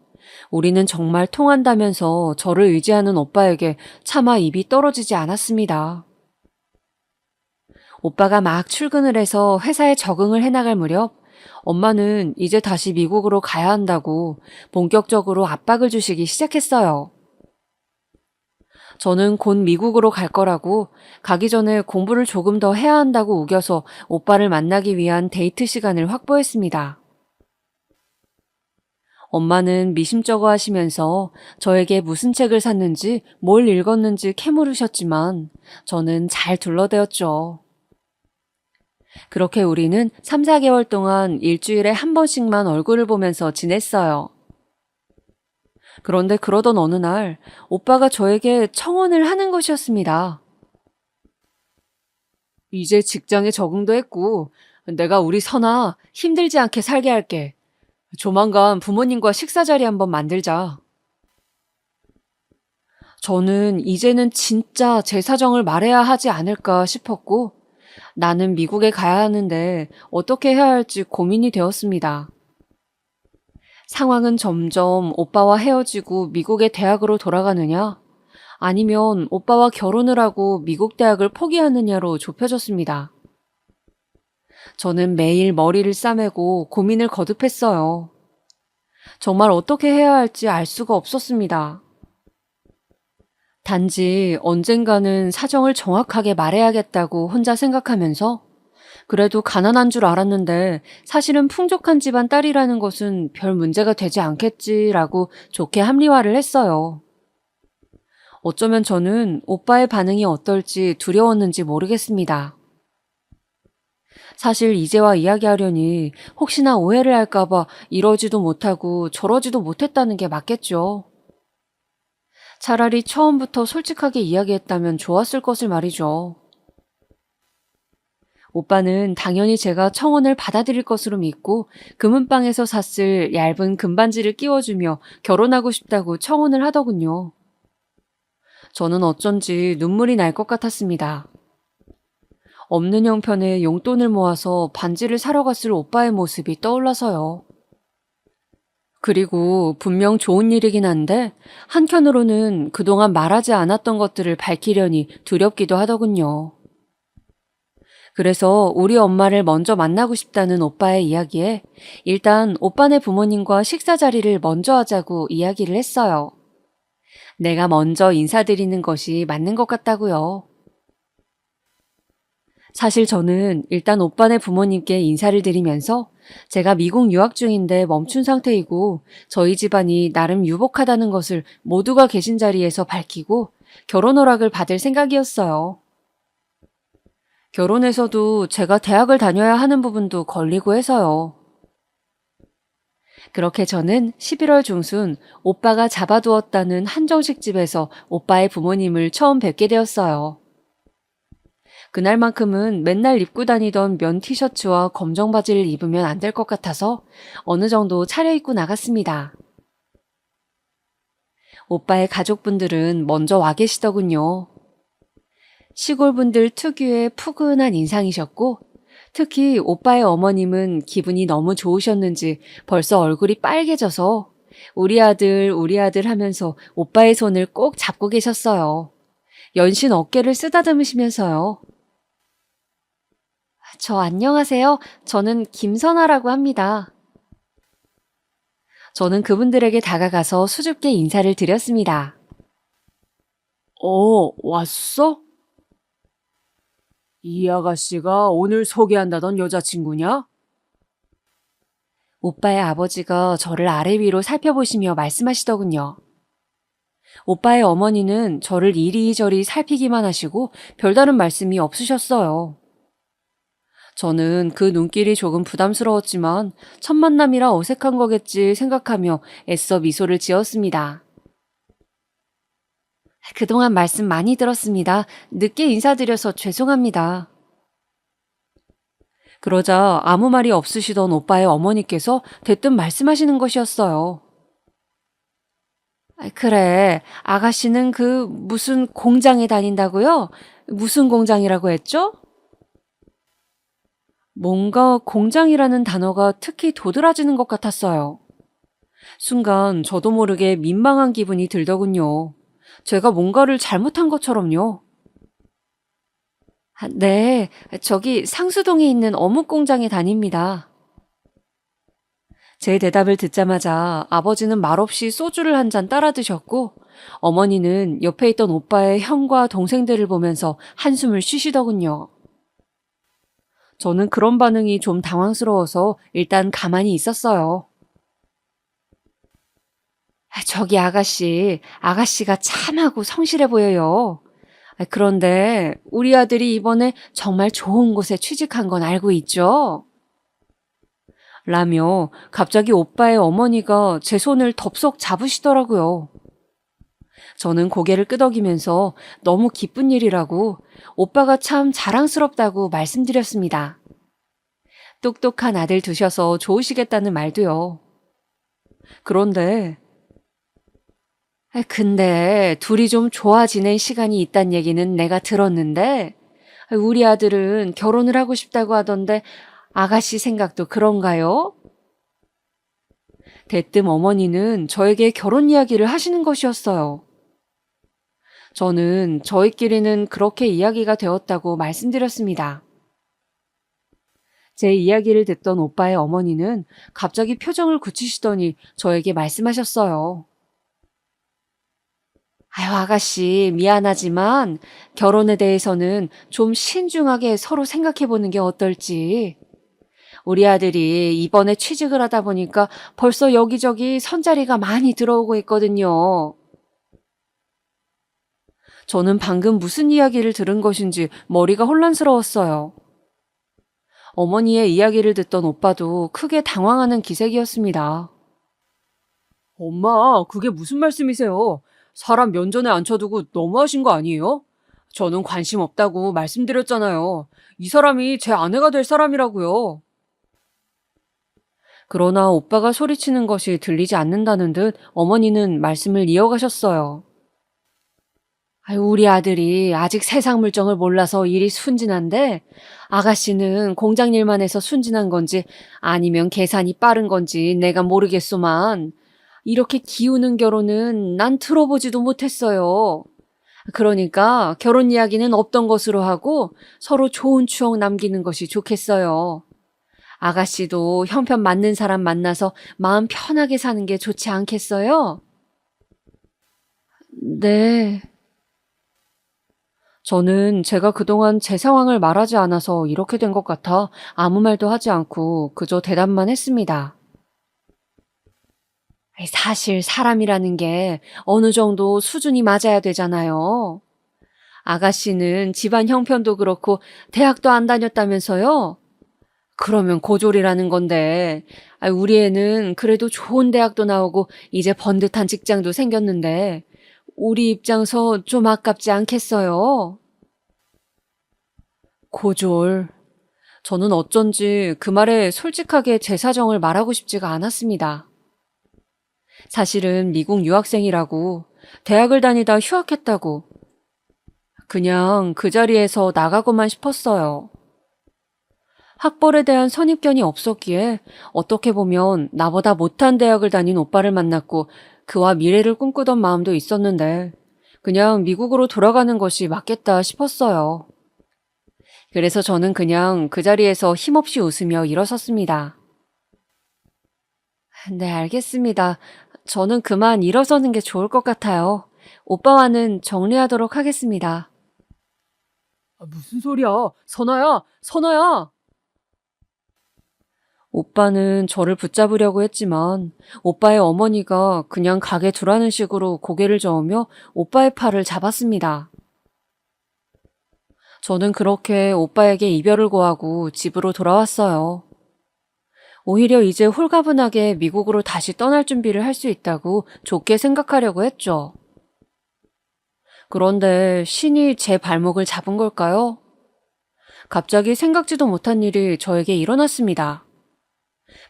우리는 정말 통한다면서 저를 의지하는 오빠에게 차마 입이 떨어지지 않았습니다. 오빠가 막 출근을 해서 회사에 적응을 해나갈 무렵 엄마는 이제 다시 미국으로 가야 한다고 본격적으로 압박을 주시기 시작했어요. 저는 곧 미국으로 갈 거라고 가기 전에 공부를 조금 더 해야 한다고 우겨서 오빠를 만나기 위한 데이트 시간을 확보했습니다. 엄마는 미심쩍어 하시면서 저에게 무슨 책을 샀는지 뭘 읽었는지 캐물으셨지만 저는 잘 둘러대었죠. 그렇게 우리는 3, 4개월 동안 일주일에 한 번씩만 얼굴을 보면서 지냈어요. 그런데 그러던 어느 날 오빠가 저에게 청혼을 하는 것이었습니다. 이제 직장에 적응도 했고, 내가 우리 선아 힘들지 않게 살게 할게. 조만간 부모님과 식사 자리 한번 만들자. 저는 이제는 진짜 제 사정을 말해야 하지 않을까 싶었고, 나는 미국에 가야 하는데 어떻게 해야 할지 고민이 되었습니다. 상황은 점점 오빠와 헤어지고 미국의 대학으로 돌아가느냐, 아니면 오빠와 결혼을 하고 미국 대학을 포기하느냐로 좁혀졌습니다. 저는 매일 머리를 싸매고 고민을 거듭했어요. 정말 어떻게 해야 할지 알 수가 없었습니다. 단지 언젠가는 사정을 정확하게 말해야겠다고 혼자 생각하면서 그래도 가난한 줄 알았는데 사실은 풍족한 집안 딸이라는 것은 별 문제가 되지 않겠지라고 좋게 합리화를 했어요. 어쩌면 저는 오빠의 반응이 어떨지 두려웠는지 모르겠습니다. 사실 이제와 이야기하려니 혹시나 오해를 할까봐 이러지도 못하고 저러지도 못했다는 게 맞겠죠. 차라리 처음부터 솔직하게 이야기했다면 좋았을 것을 말이죠. 오빠는 당연히 제가 청혼을 받아들일 것으로 믿고 금은방에서 샀을 얇은 금반지를 끼워주며 결혼하고 싶다고 청혼을 하더군요. 저는 어쩐지 눈물이 날 것 같았습니다. 없는 형편에 용돈을 모아서 반지를 사러 갔을 오빠의 모습이 떠올라서요. 그리고 분명 좋은 일이긴 한데 한편으로는 그동안 말하지 않았던 것들을 밝히려니 두렵기도 하더군요. 그래서 우리 엄마를 먼저 만나고 싶다는 오빠의 이야기에 일단 오빠네 부모님과 식사 자리를 먼저 하자고 이야기를 했어요. 내가 먼저 인사드리는 것이 맞는 것 같다고요. 사실 저는 일단 오빠네 부모님께 인사를 드리면서 제가 미국 유학 중인데 멈춘 상태이고 저희 집안이 나름 유복하다는 것을 모두가 계신 자리에서 밝히고 결혼 허락을 받을 생각이었어요. 결혼해서도 제가 대학을 다녀야 하는 부분도 걸리고 해서요. 그렇게 저는 11월 중순 오빠가 잡아두었다는 한정식 집에서 오빠의 부모님을 처음 뵙게 되었어요. 그날만큼은 맨날 입고 다니던 면 티셔츠와 검정 바지를 입으면 안 될 것 같아서 어느 정도 차려입고 나갔습니다. 오빠의 가족분들은 먼저 와 계시더군요. 시골분들 특유의 푸근한 인상이셨고 특히 오빠의 어머님은 기분이 너무 좋으셨는지 벌써 얼굴이 빨개져서 우리 아들 하면서 오빠의 손을 꼭 잡고 계셨어요. 연신 어깨를 쓰다듬으시면서요. 저 안녕하세요. 저는 김선아라고 합니다. 저는 그분들에게 다가가서 수줍게 인사를 드렸습니다. 왔어? 이 아가씨가 오늘 소개한다던 여자친구냐? 오빠의 아버지가 저를 아래 위로 살펴보시며 말씀하시더군요. 오빠의 어머니는 저를 이리저리 살피기만 하시고 별다른 말씀이 없으셨어요. 저는 그 눈길이 조금 부담스러웠지만 첫 만남이라 어색한 거겠지 생각하며 애써 미소를 지었습니다. 그동안 말씀 많이 들었습니다. 늦게 인사드려서 죄송합니다. 그러자 아무 말이 없으시던 오빠의 어머니께서 대뜸 말씀하시는 것이었어요. 그래, 아가씨는 그 무슨 공장에 다닌다고요? 무슨 공장이라고 했죠? 뭔가 공장이라는 단어가 특히 도드라지는 것 같았어요. 순간 저도 모르게 민망한 기분이 들더군요. 제가 뭔가를 잘못한 것처럼요. 네, 저기 상수동에 있는 어묵 공장에 다닙니다. 제 대답을 듣자마자 아버지는 말없이 소주를 한 잔 따라 드셨고 어머니는 옆에 있던 오빠의 형과 동생들을 보면서 한숨을 쉬시더군요. 저는 그런 반응이 좀 당황스러워서 일단 가만히 있었어요. 저기 아가씨가 참하고 성실해 보여요. 그런데 우리 아들이 이번에 정말 좋은 곳에 취직한 건 알고 있죠? 라며 갑자기 오빠의 어머니가 제 손을 덥석 잡으시더라고요. 저는 고개를 끄덕이면서 너무 기쁜 일이라고 오빠가 참 자랑스럽다고 말씀드렸습니다. 똑똑한 아들 두셔서 좋으시겠다는 말도요. 그런데 근데 둘이 좀 좋아 지낸 시간이 있단 얘기는 내가 들었는데 우리 아들은 결혼을 하고 싶다고 하던데 아가씨 생각도 그런가요? 대뜸 어머니는 저에게 결혼 이야기를 하시는 것이었어요. 저는 저희끼리는 그렇게 이야기가 되었다고 말씀드렸습니다. 제 이야기를 듣던 오빠의 어머니는 갑자기 표정을 굳히시더니 저에게 말씀하셨어요. 아유, 아가씨, 미안하지만 결혼에 대해서는 좀 신중하게 서로 생각해 보는 게 어떨지. 우리 아들이 이번에 취직을 하다 보니까 벌써 여기저기 선자리가 많이 들어오고 있거든요. 저는 방금 무슨 이야기를 들은 것인지 머리가 혼란스러웠어요. 어머니의 이야기를 듣던 오빠도 크게 당황하는 기색이었습니다. 엄마, 그게 무슨 말씀이세요? 사람 면전에 앉혀두고 너무하신 거 아니에요? 저는 관심 없다고 말씀드렸잖아요. 이 사람이 제 아내가 될 사람이라고요. 그러나 오빠가 소리치는 것이 들리지 않는다는 듯 어머니는 말씀을 이어가셨어요. 아유, 우리 아들이 아직 세상 물정을 몰라서 일이 순진한데 아가씨는 공장 일만 해서 순진한 건지 아니면 계산이 빠른 건지 내가 모르겠소만 이렇게 기우는 결혼은 난 들어보지도 못했어요. 그러니까 결혼 이야기는 없던 것으로 하고 서로 좋은 추억 남기는 것이 좋겠어요. 아가씨도 형편 맞는 사람 만나서 마음 편하게 사는 게 좋지 않겠어요? 네. 저는 제가 그동안 제 상황을 말하지 않아서 이렇게 된 것 같아 아무 말도 하지 않고 그저 대답만 했습니다. 사실 사람이라는 게 어느 정도 수준이 맞아야 되잖아요. 아가씨는 집안 형편도 그렇고 대학도 안 다녔다면서요? 그러면 고졸이라는 건데, 우리 애는 그래도 좋은 대학도 나오고 이제 번듯한 직장도 생겼는데, 우리 입장서 좀 아깝지 않겠어요? 고졸. 저는 어쩐지 그 말에 솔직하게 제 사정을 말하고 싶지가 않았습니다. 사실은 미국 유학생이라고, 대학을 다니다 휴학했다고, 그냥 그 자리에서 나가고만 싶었어요. 학벌에 대한 선입견이 없었기에 어떻게 보면 나보다 못한 대학을 다닌 오빠를 만났고 그와 미래를 꿈꾸던 마음도 있었는데 그냥 미국으로 돌아가는 것이 맞겠다 싶었어요. 그래서 저는 그냥 그 자리에서 힘없이 웃으며 일어섰습니다. 네, 알겠습니다. 저는 그만 일어서는 게 좋을 것 같아요. 오빠와는 정리하도록 하겠습니다. 무슨 소리야? 선아야, 선아야! 오빠는 저를 붙잡으려고 했지만 오빠의 어머니가 그냥 가게 두라는 식으로 고개를 저으며 오빠의 팔을 잡았습니다. 저는 그렇게 오빠에게 이별을 고하고 집으로 돌아왔어요. 오히려 이제 홀가분하게 미국으로 다시 떠날 준비를 할 수 있다고 좋게 생각하려고 했죠. 그런데 신이 제 발목을 잡은 걸까요? 갑자기 생각지도 못한 일이 저에게 일어났습니다.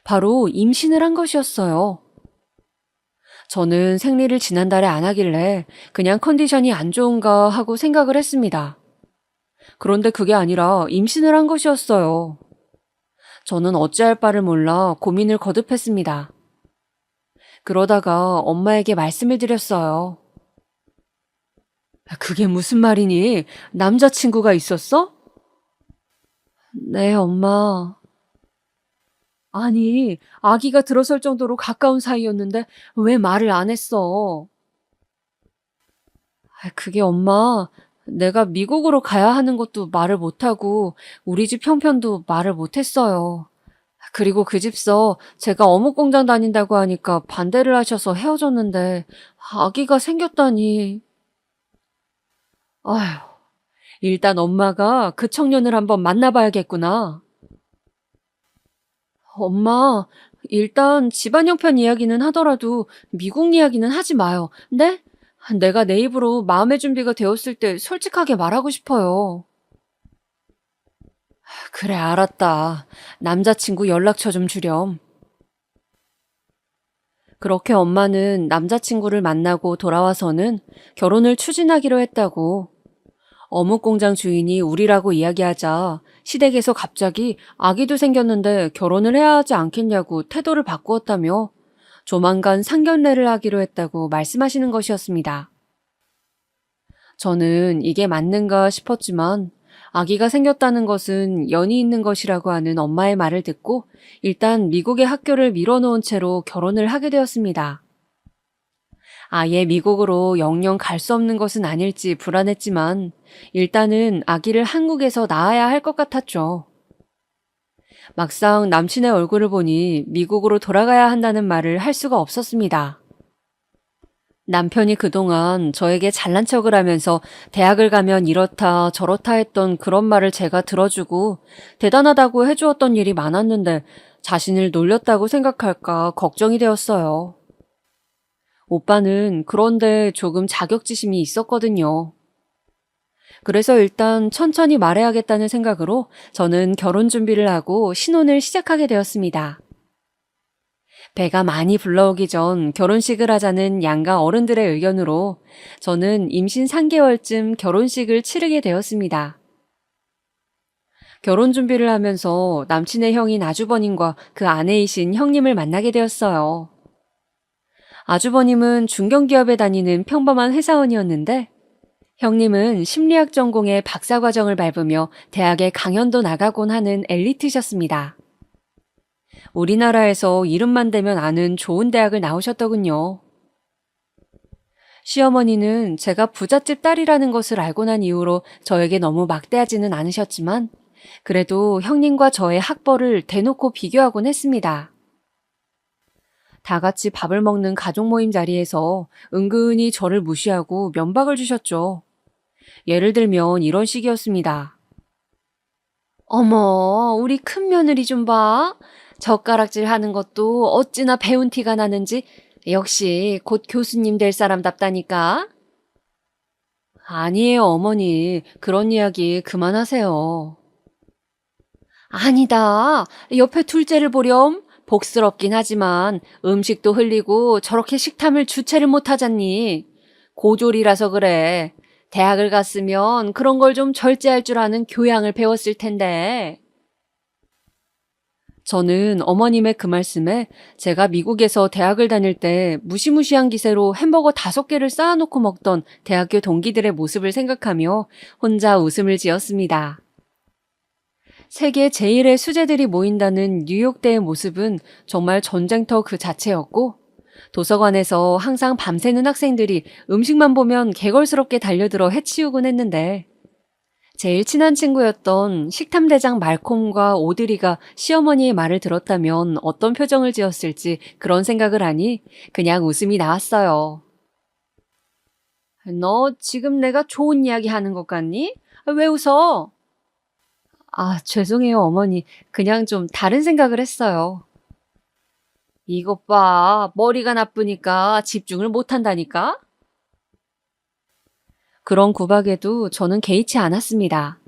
바로 임신을 한 것이었어요. 저는 생리를 지난달에 안 하길래 그냥 컨디션이 안 좋은가 하고 생각을 했습니다. 그런데 그게 아니라 임신을 한 것이었어요. 저는 어찌할 바를 몰라 고민을 거듭했습니다. 그러다가 엄마에게 말씀을 드렸어요. 그게 무슨 말이니? 남자친구가 있었어? 네, 엄마. 아니, 아기가 들어설 정도로 가까운 사이였는데 왜 말을 안 했어? 그게 엄마, 내가 미국으로 가야 하는 것도 말을 못하고 우리 집 형편도 말을 못했어요. 그리고 그 집서 제가 어묵 공장 다닌다고 하니까 반대를 하셔서 헤어졌는데 아기가 생겼다니. 아휴, 일단 엄마가 그 청년을 한번 만나봐야겠구나. 엄마, 일단 집안 형편 이야기는 하더라도 미국 이야기는 하지 마요. 네? 내가 내 입으로 마음의 준비가 되었을 때 솔직하게 말하고 싶어요. 그래, 알았다. 남자친구 연락처 좀 주렴. 그렇게 엄마는 남자친구를 만나고 돌아와서는 결혼을 추진하기로 했다고. 어묵 공장 주인이 우리라고 이야기하자 시댁에서 갑자기 아기도 생겼는데 결혼을 해야 하지 않겠냐고 태도를 바꾸었다며 조만간 상견례를 하기로 했다고 말씀하시는 것이었습니다. 저는 이게 맞는가 싶었지만 아기가 생겼다는 것은 연이 있는 것이라고 하는 엄마의 말을 듣고 일단 미국의 학교를 밀어놓은 채로 결혼을 하게 되었습니다. 아예 미국으로 영영 갈 수 없는 것은 아닐지 불안했지만 일단은 아기를 한국에서 낳아야 할 것 같았죠. 막상 남친의 얼굴을 보니 미국으로 돌아가야 한다는 말을 할 수가 없었습니다. 남편이 그동안 저에게 잘난 척을 하면서 대학을 가면 이렇다 저렇다 했던 그런 말을 제가 들어주고 대단하다고 해주었던 일이 많았는데 자신을 놀렸다고 생각할까 걱정이 되었어요. 오빠는 그런데 조금 자격지심이 있었거든요. 그래서 일단 천천히 말해야겠다는 생각으로 저는 결혼 준비를 하고 신혼을 시작하게 되었습니다. 배가 많이 불러오기 전 결혼식을 하자는 양가 어른들의 의견으로 저는 임신 3개월쯤 결혼식을 치르게 되었습니다. 결혼 준비를 하면서 남친의 형인 아주버님과 그 아내이신 형님을 만나게 되었어요. 아주버님은 중견기업에 다니는 평범한 회사원이었는데 형님은 심리학 전공의 박사과정을 밟으며 대학에 강연도 나가곤 하는 엘리트셨습니다. 우리나라에서 이름만 대면 아는 좋은 대학을 나오셨더군요. 시어머니는 제가 부잣집 딸이라는 것을 알고 난 이후로 저에게 너무 막대하지는 않으셨지만 그래도 형님과 저의 학벌을 대놓고 비교하곤 했습니다. 다 같이 밥을 먹는 가족 모임 자리에서 은근히 저를 무시하고 면박을 주셨죠. 예를 들면 이런 식이었습니다. 어머, 우리 큰 며느리 좀 봐. 젓가락질 하는 것도 어찌나 배운 티가 나는지 역시 곧 교수님 될 사람답다니까. 아니에요, 어머니. 그런 이야기 그만하세요. 아니다. 옆에 둘째를 보렴. 복스럽긴 하지만 음식도 흘리고 저렇게 식탐을 주체를 못하잖니. 고졸이라서 그래. 대학을 갔으면 그런 걸 좀 절제할 줄 아는 교양을 배웠을 텐데. 저는 어머님의 그 말씀에 제가 미국에서 대학을 다닐 때 무시무시한 기세로 햄버거 5개를 쌓아놓고 먹던 대학교 동기들의 모습을 생각하며 혼자 웃음을 지었습니다. 세계 제1의 수재들이 모인다는 뉴욕대의 모습은 정말 전쟁터 그 자체였고 도서관에서 항상 밤새는 학생들이 음식만 보면 개걸스럽게 달려들어 해치우곤 했는데 제일 친한 친구였던 식탐대장 말콤과 오드리가 시어머니의 말을 들었다면 어떤 표정을 지었을지 그런 생각을 하니 그냥 웃음이 나왔어요. 너 지금 내가 좋은 이야기 하는 것 같니? 왜 웃어? 아, 죄송해요, 어머니. 그냥 좀 다른 생각을 했어요. 이것 봐. 머리가 나쁘니까 집중을 못한다니까? 그런 구박에도 저는 개의치 않았습니다.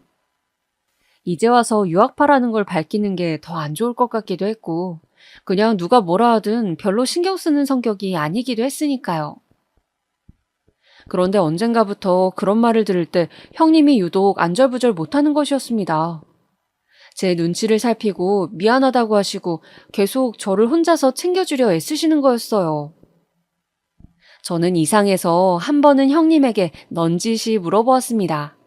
이제 와서 유학파라는 걸 밝히는 게 더 안 좋을 것 같기도 했고, 그냥 누가 뭐라 하든 별로 신경 쓰는 성격이 아니기도 했으니까요. 그런데 언젠가부터 그런 말을 들을 때 형님이 유독 안절부절 못하는 것이었습니다. 제 눈치를 살피고 미안하다고 하시고 계속 저를 혼자서 챙겨주려 애쓰시는 거였어요. 저는 이상해서 한 번은 형님에게 넌지시 물어보았습니다.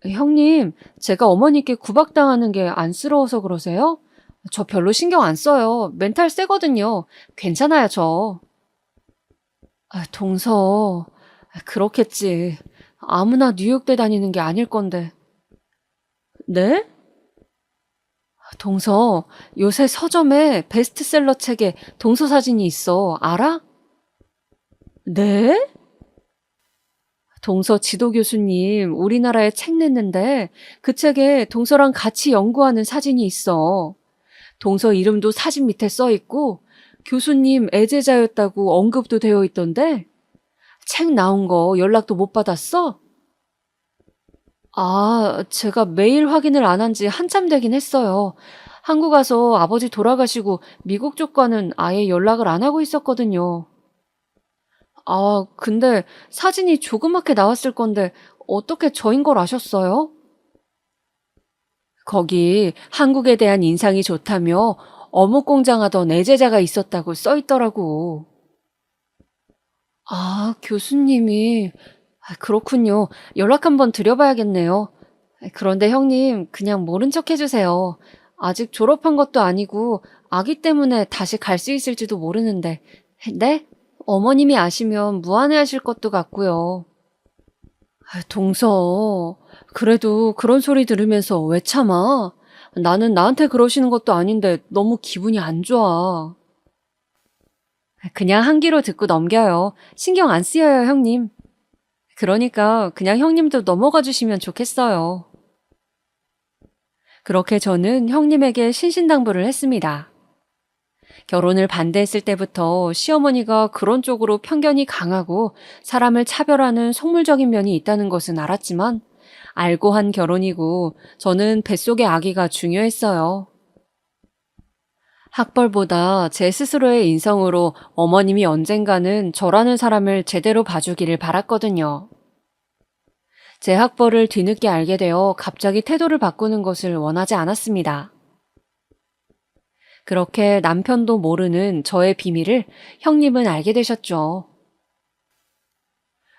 형님, 제가 어머니께 구박당하는 게 안쓰러워서 그러세요? 저 별로 신경 안 써요. 멘탈 세거든요. 괜찮아요, 저. 동서, 그렇겠지. 아무나 뉴욕대 다니는 게 아닐 건데. 네? 동서, 요새 서점에 베스트셀러 책에 동서 사진이 있어. 알아? 네? 동서 지도 교수님 우리나라에 책 냈는데 그 책에 동서랑 같이 연구하는 사진이 있어. 동서 이름도 사진 밑에 써 있고 교수님 애제자였다고 언급도 되어 있던데 책 나온 거 연락도 못 받았어? 아, 제가 메일 확인을 안 한 지 한참 되긴 했어요. 한국 와서 아버지 돌아가시고 미국 쪽과는 아예 연락을 안 하고 있었거든요. 아, 근데 사진이 조그맣게 나왔을 건데 어떻게 저인 걸 아셨어요? 거기 한국에 대한 인상이 좋다며 어묵 공장하던 애제자가 있었다고 써 있더라고. 아, 교수님이. 그렇군요. 연락 한번 드려봐야겠네요. 그런데 형님, 그냥 모른 척 해주세요. 아직 졸업한 것도 아니고 아기 때문에 다시 갈 수 있을지도 모르는데. 네? 어머님이 아시면 무안해하실 것도 같고요. 동서, 그래도 그런 소리 들으면서 왜 참아? 나는 나한테 그러시는 것도 아닌데 너무 기분이 안 좋아. 그냥 한 귀로 듣고 넘겨요. 신경 안 쓰여요, 형님. 그러니까 그냥 형님도 넘어가 주시면 좋겠어요. 그렇게 저는 형님에게 신신당부를 했습니다. 결혼을 반대했을 때부터 시어머니가 그런 쪽으로 편견이 강하고 사람을 차별하는 속물적인 면이 있다는 것은 알았지만 알고 한 결혼이고 저는 뱃속의 아기가 중요했어요. 학벌보다 제 스스로의 인성으로 어머님이 언젠가는 저라는 사람을 제대로 봐주기를 바랐거든요. 제 학벌을 뒤늦게 알게 되어 갑자기 태도를 바꾸는 것을 원하지 않았습니다. 그렇게 남편도 모르는 저의 비밀을 형님은 알게 되셨죠.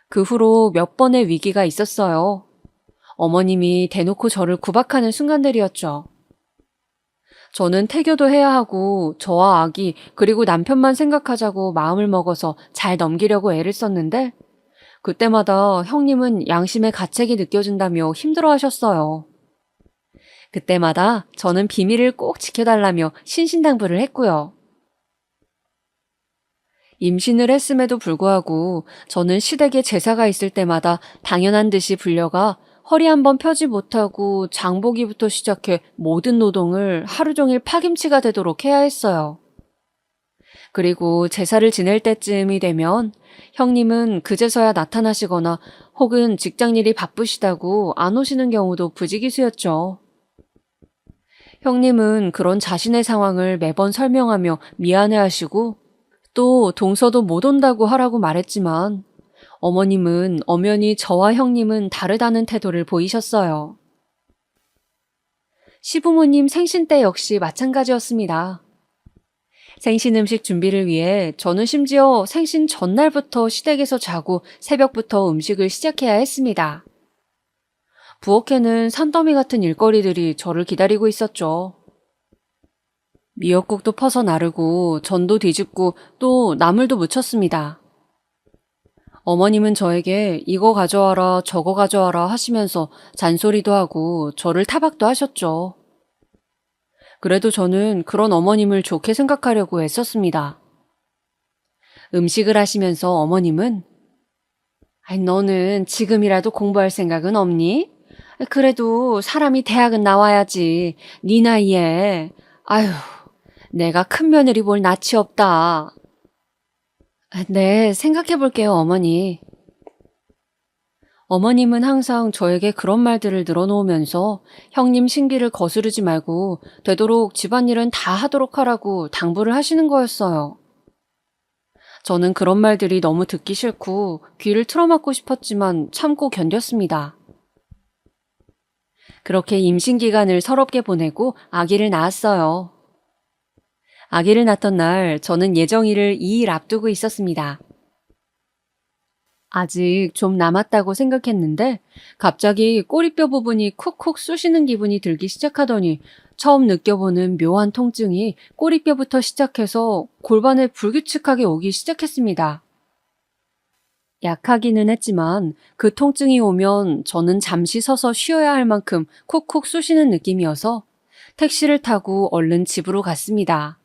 그 후로 몇 번의 위기가 있었어요. 어머님이 대놓고 저를 구박하는 순간들이었죠. 저는 태교도 해야 하고 저와 아기 그리고 남편만 생각하자고 마음을 먹어서 잘 넘기려고 애를 썼는데 그때마다 형님은 양심의 가책이 느껴진다며 힘들어하셨어요. 그때마다 저는 비밀을 꼭 지켜달라며 신신당부를 했고요. 임신을 했음에도 불구하고 저는 시댁에 제사가 있을 때마다 당연한 듯이 불려가 허리 한번 펴지 못하고 장보기부터 시작해 모든 노동을 하루 종일 파김치가 되도록 해야 했어요. 그리고 제사를 지낼 때쯤이 되면 형님은 그제서야 나타나시거나 혹은 직장일이 바쁘시다고 안 오시는 경우도 부지기수였죠. 형님은 그런 자신의 상황을 매번 설명하며 미안해하시고 또 동서도 못 온다고 하라고 말했지만 어머님은 엄연히 저와 형님은 다르다는 태도를 보이셨어요. 시부모님 생신 때 역시 마찬가지였습니다. 생신 음식 준비를 위해 저는 심지어 생신 전날부터 시댁에서 자고 새벽부터 음식을 시작해야 했습니다. 부엌에는 산더미 같은 일거리들이 저를 기다리고 있었죠. 미역국도 퍼서 나르고 전도 뒤집고 또 나물도 무쳤습니다. 어머님은 저에게 이거 가져와라 저거 가져와라 하시면서 잔소리도 하고 저를 타박도 하셨죠. 그래도 저는 그런 어머님을 좋게 생각하려고 애썼습니다. 음식을 하시면서 어머님은 아이, 너는 지금이라도 공부할 생각은 없니? 그래도 사람이 대학은 나와야지. 네 나이에. 아휴, 내가 큰 며느리 볼 낯이 없다. 네, 생각해 볼게요, 어머니. 어머님은 항상 저에게 그런 말들을 늘어놓으면서 형님 신기를 거스르지 말고 되도록 집안일은 다 하도록 하라고 당부를 하시는 거였어요. 저는 그런 말들이 너무 듣기 싫고 귀를 틀어막고 싶었지만 참고 견뎠습니다. 그렇게 임신 기간을 서럽게 보내고 아기를 낳았어요. 아기를 낳던 날 저는 예정일을 2일 앞두고 있었습니다. 아직 좀 남았다고 생각했는데 갑자기 꼬리뼈 부분이 쿡쿡 쑤시는 기분이 들기 시작하더니 처음 느껴보는 묘한 통증이 꼬리뼈부터 시작해서 골반에 불규칙하게 오기 시작했습니다. 약하기는 했지만 그 통증이 오면 저는 잠시 서서 쉬어야 할 만큼 쿡쿡 쑤시는 느낌이어서 택시를 타고 얼른 집으로 갔습니다.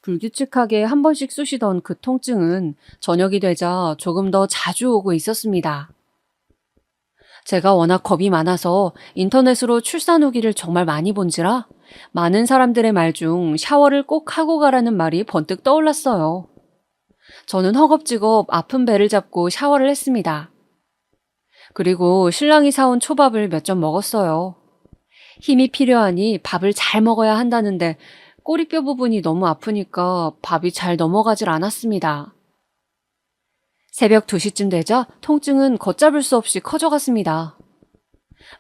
불규칙하게 한 번씩 쑤시던 그 통증은 저녁이 되자 조금 더 자주 오고 있었습니다. 제가 워낙 겁이 많아서 인터넷으로 출산 후기를 정말 많이 본지라 많은 사람들의 말 중 샤워를 꼭 하고 가라는 말이 번뜩 떠올랐어요. 저는 허겁지겁 아픈 배를 잡고 샤워를 했습니다. 그리고 신랑이 사온 초밥을 몇 점 먹었어요. 힘이 필요하니 밥을 잘 먹어야 한다는데 꼬리뼈 부분이 너무 아프니까 밥이 잘 넘어가질 않았습니다. 새벽 2시쯤 되자 통증은 걷잡을 수 없이 커져갔습니다.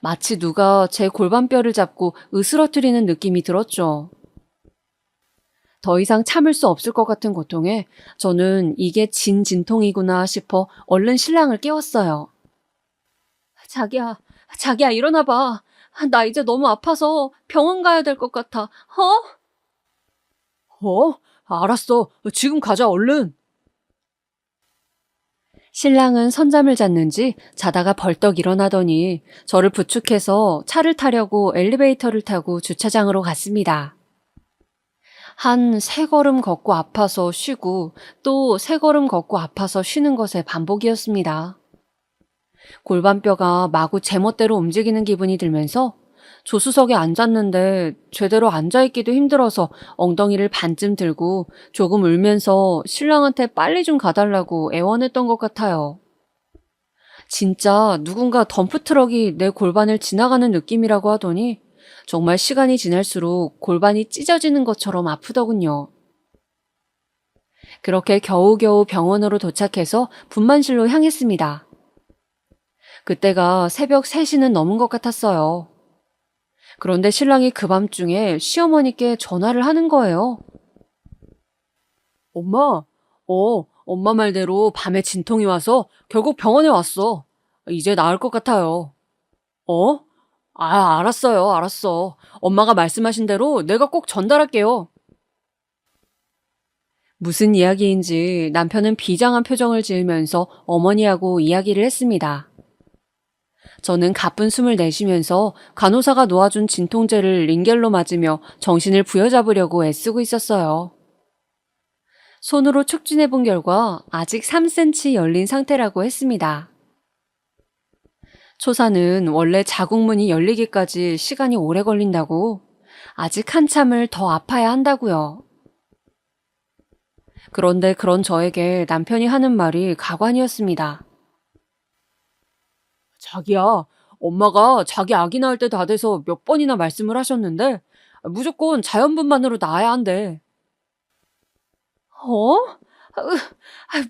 마치 누가 제 골반뼈를 잡고 으스러뜨리는 느낌이 들었죠. 더 이상 참을 수 없을 것 같은 고통에 저는 이게 진통이구나 싶어 얼른 신랑을 깨웠어요. 자기야, 일어나봐. 나 이제 너무 아파서 병원 가야 될 것 같아. 알았어. 지금 가자, 얼른. 신랑은 선잠을 잤는지 자다가 벌떡 일어나더니 저를 부축해서 차를 타려고 엘리베이터를 타고 주차장으로 갔습니다. 한 3걸음 걷고 아파서 쉬고 또 3걸음 걷고 아파서 쉬는 것의 반복이었습니다. 골반뼈가 마구 제멋대로 움직이는 기분이 들면서 조수석에 앉았는데 제대로 앉아있기도 힘들어서 엉덩이를 반쯤 들고 조금 울면서 신랑한테 빨리 좀 가달라고 애원했던 것 같아요. 진짜 누군가 덤프트럭이 내 골반을 지나가는 느낌이라고 하더니 정말 시간이 지날수록 골반이 찢어지는 것처럼 아프더군요. 그렇게 겨우겨우 병원으로 도착해서 분만실로 향했습니다. 그때가 새벽 3시는 넘은 것 같았어요. 그런데 신랑이 그 밤중에 시어머니께 전화를 하는 거예요. 엄마 말대로 밤에 진통이 와서 결국 병원에 왔어. 이제 나을 것 같아요. 알았어. 엄마가 말씀하신 대로 내가 꼭 전달할게요. 무슨 이야기인지 남편은 비장한 표정을 지으면서 어머니하고 이야기를 했습니다. 저는 가쁜 숨을 내쉬면서 간호사가 놓아준 진통제를 링겔로 맞으며 정신을 부여잡으려고 애쓰고 있었어요. 손으로 촉진해 본 결과 아직 3cm 열린 상태라고 했습니다. 초사는 원래 자궁문이 열리기까지 시간이 오래 걸린다고, 아직 한참을 더 아파야 한다고요. 그런데 그런 저에게 남편이 하는 말이 가관이었습니다. 자기야, 엄마가 자기 아기 낳을 때 다 돼서 몇 번이나 말씀을 하셨는데 무조건 자연분만으로 낳아야 한대.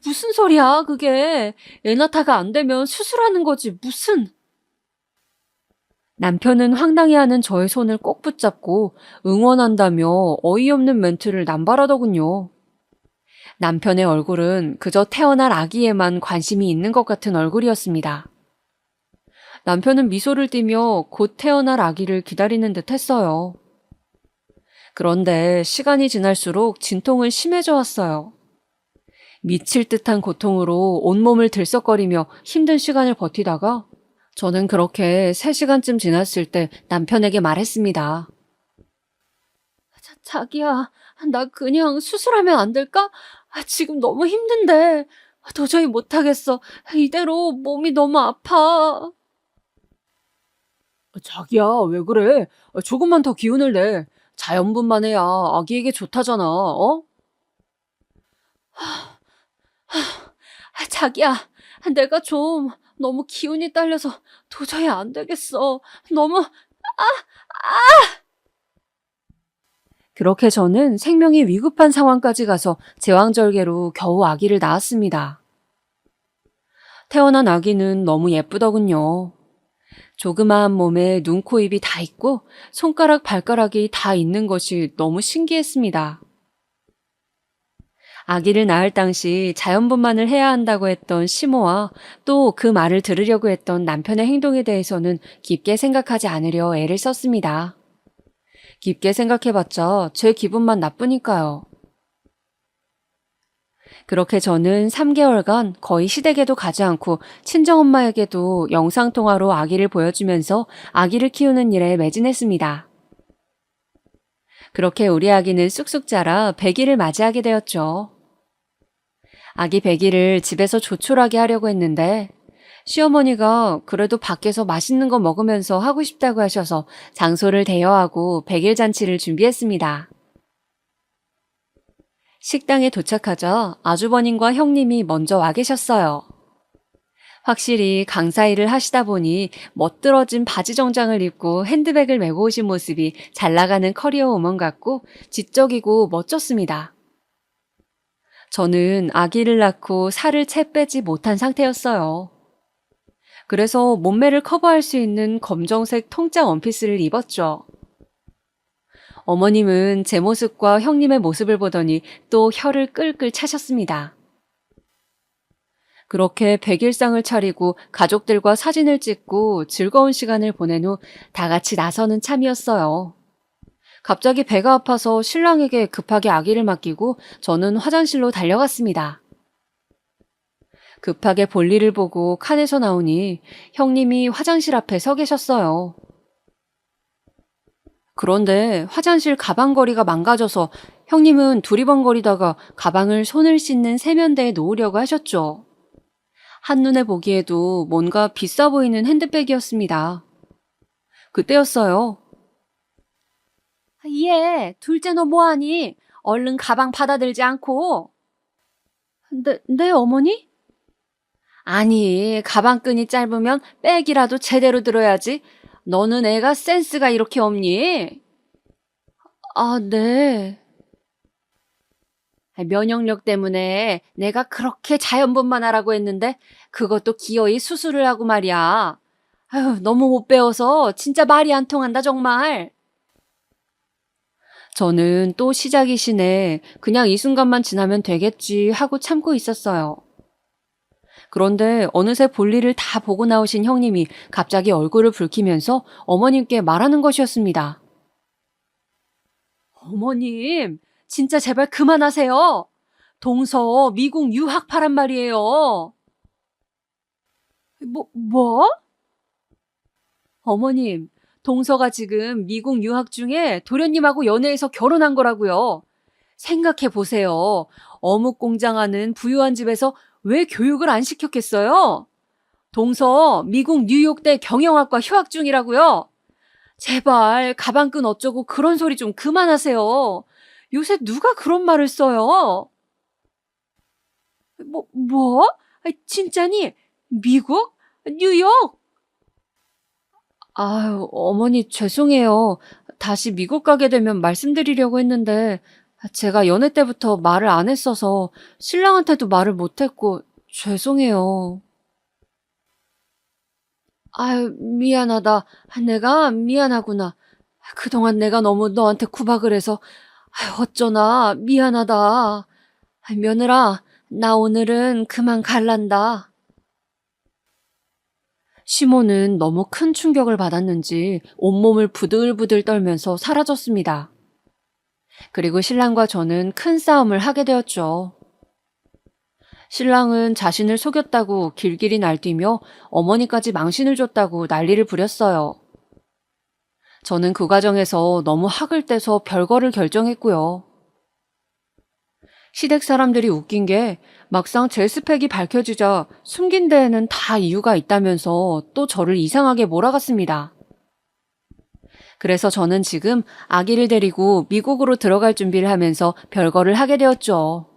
무슨 소리야, 그게. 애 낳다가 안 되면 수술하는 거지, 무슨. 남편은 황당해하는 저의 손을 꼭 붙잡고 응원한다며 어이없는 멘트를 남발하더군요. 남편의 얼굴은 그저 태어날 아기에만 관심이 있는 것 같은 얼굴이었습니다. 남편은 미소를 띠며 곧 태어날 아기를 기다리는 듯 했어요. 그런데 시간이 지날수록 진통은 심해져 왔어요. 미칠 듯한 고통으로 온몸을 들썩거리며 힘든 시간을 버티다가 저는 그렇게 3시간쯤 지났을 때 남편에게 말했습니다. 자기야, 나 그냥 수술하면 안 될까? 지금 너무 힘든데 도저히 못하겠어. 이대로 몸이 너무 아파. 자기야, 왜 그래? 조금만 더 기운을 내. 자연분만해야 아기에게 좋다잖아, 자기야, 내가 좀 너무 기운이 딸려서 도저히 안 되겠어. 너무 그렇게 저는 생명이 위급한 상황까지 가서 제왕절개로 겨우 아기를 낳았습니다. 태어난 아기는 너무 예쁘더군요. 조그마한 몸에 눈, 코, 입이 다 있고 손가락, 발가락이 다 있는 것이 너무 신기했습니다. 아기를 낳을 당시 자연분만을 해야 한다고 했던 시모와 또 그 말을 들으려고 했던 남편의 행동에 대해서는 깊게 생각하지 않으려 애를 썼습니다. 깊게 생각해봤자 제 기분만 나쁘니까요. 그렇게 저는 3개월간 거의 시댁에도 가지 않고 친정엄마에게도 영상통화로 아기를 보여주면서 아기를 키우는 일에 매진했습니다. 그렇게 우리 아기는 쑥쑥 자라 100일을 맞이하게 되었죠. 아기 100일을 집에서 조촐하게 하려고 했는데 시어머니가 그래도 밖에서 맛있는 거 먹으면서 하고 싶다고 하셔서 장소를 대여하고 100일 잔치를 준비했습니다. 식당에 도착하자 아주버님과 형님이 먼저 와 계셨어요. 확실히 강사 일을 하시다 보니 멋들어진 바지 정장을 입고 핸드백을 메고 오신 모습이 잘 나가는 커리어 우먼 같고 지적이고 멋졌습니다. 저는 아기를 낳고 살을 채 빼지 못한 상태였어요. 그래서 몸매를 커버할 수 있는 검정색 통짜 원피스를 입었죠. 어머님은 제 모습과 형님의 모습을 보더니 또 혀를 끌끌 차셨습니다. 그렇게 100일상을 차리고 가족들과 사진을 찍고 즐거운 시간을 보낸 후 다 같이 나서는 참이었어요. 갑자기 배가 아파서 신랑에게 급하게 아기를 맡기고 저는 화장실로 달려갔습니다. 급하게 볼일을 보고 칸에서 나오니 형님이 화장실 앞에 서 계셨어요. 그런데 화장실 가방걸이가 망가져서 형님은 두리번거리다가 가방을 손을 씻는 세면대에 놓으려고 하셨죠. 한눈에 보기에도 뭔가 비싸 보이는 핸드백이었습니다. 그때였어요. 얘, 둘째 너 뭐하니? 얼른 가방 받아들지 않고. 네, 어머니? 아니, 가방끈이 짧으면 백이라도 제대로 들어야지. 너는 애가 센스가 이렇게 없니? 아, 네. 면역력 때문에 내가 그렇게 자연분만 하라고 했는데 그것도 기어이 수술을 하고 말이야. 아유, 너무 못 배워서 진짜 말이 안 통한다 정말. 저는 또 시작이시네. 그냥 이 순간만 지나면 되겠지 하고 참고 있었어요. 그런데 어느새 볼일을 다 보고 나오신 형님이 갑자기 얼굴을 붉히면서 어머님께 말하는 것이었습니다. 어머님, 진짜 제발 그만하세요. 동서 미국 유학파란 말이에요. 뭐? 어머님, 동서가 지금 미국 유학 중에 도련님하고 연애해서 결혼한 거라고요. 생각해 보세요. 어묵 공장하는 부유한 집에서 왜 교육을 안 시켰겠어요? 동서 미국 뉴욕대 경영학과 휴학 중이라고요. 제발 가방끈 어쩌고 그런 소리 좀 그만하세요. 요새 누가 그런 말을 써요? 뭐? 진짜니? 미국? 뉴욕? 아유, 어머니 죄송해요. 다시 미국 가게 되면 말씀드리려고 했는데 제가 연애 때부터 말을 안 했어서 신랑한테도 말을 못 했고 죄송해요. 아유, 미안하다. 내가 미안하구나. 그동안 내가 너무 너한테 구박을 해서 아유, 어쩌나 미안하다. 며느라, 나 오늘은 그만 갈란다. 시모는 너무 큰 충격을 받았는지 온몸을 부들부들 떨면서 사라졌습니다. 그리고 신랑과 저는 큰 싸움을 하게 되었죠. 신랑은 자신을 속였다고 길길이 날뛰며 어머니까지 망신을 줬다고 난리를 부렸어요. 저는 그 과정에서 너무 학을 떼서 별거를 결정했고요. 시댁 사람들이 웃긴 게 막상 제 스펙이 밝혀지자 숨긴 데에는 다 이유가 있다면서 또 저를 이상하게 몰아갔습니다. 그래서 저는 지금 아기를 데리고 미국으로 들어갈 준비를 하면서 별거를 하게 되었죠.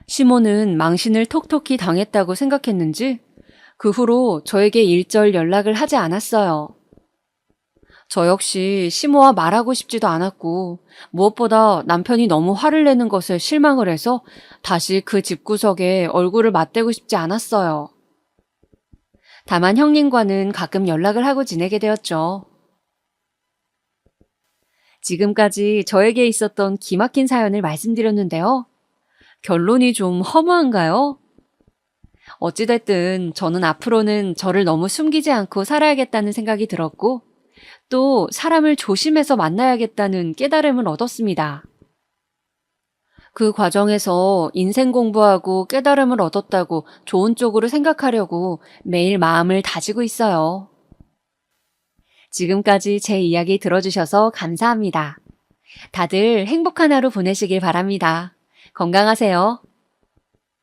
시모는 망신을 톡톡히 당했다고 생각했는지 그 후로 저에게 일절 연락을 하지 않았어요. 저 역시 시모와 말하고 싶지도 않았고 무엇보다 남편이 너무 화를 내는 것에 실망을 해서 다시 그 집구석에 얼굴을 맞대고 싶지 않았어요. 다만 형님과는 가끔 연락을 하고 지내게 되었죠. 지금까지 저에게 있었던 기막힌 사연을 말씀드렸는데요. 결론이 좀 허무한가요? 어찌됐든 저는 앞으로는 저를 너무 숨기지 않고 살아야겠다는 생각이 들었고 또 사람을 조심해서 만나야겠다는 깨달음을 얻었습니다. 그 과정에서 인생 공부하고 깨달음을 얻었다고 좋은 쪽으로 생각하려고 매일 마음을 다지고 있어요. 지금까지 제 이야기 들어주셔서 감사합니다. 다들 행복한 하루 보내시길 바랍니다. 건강하세요.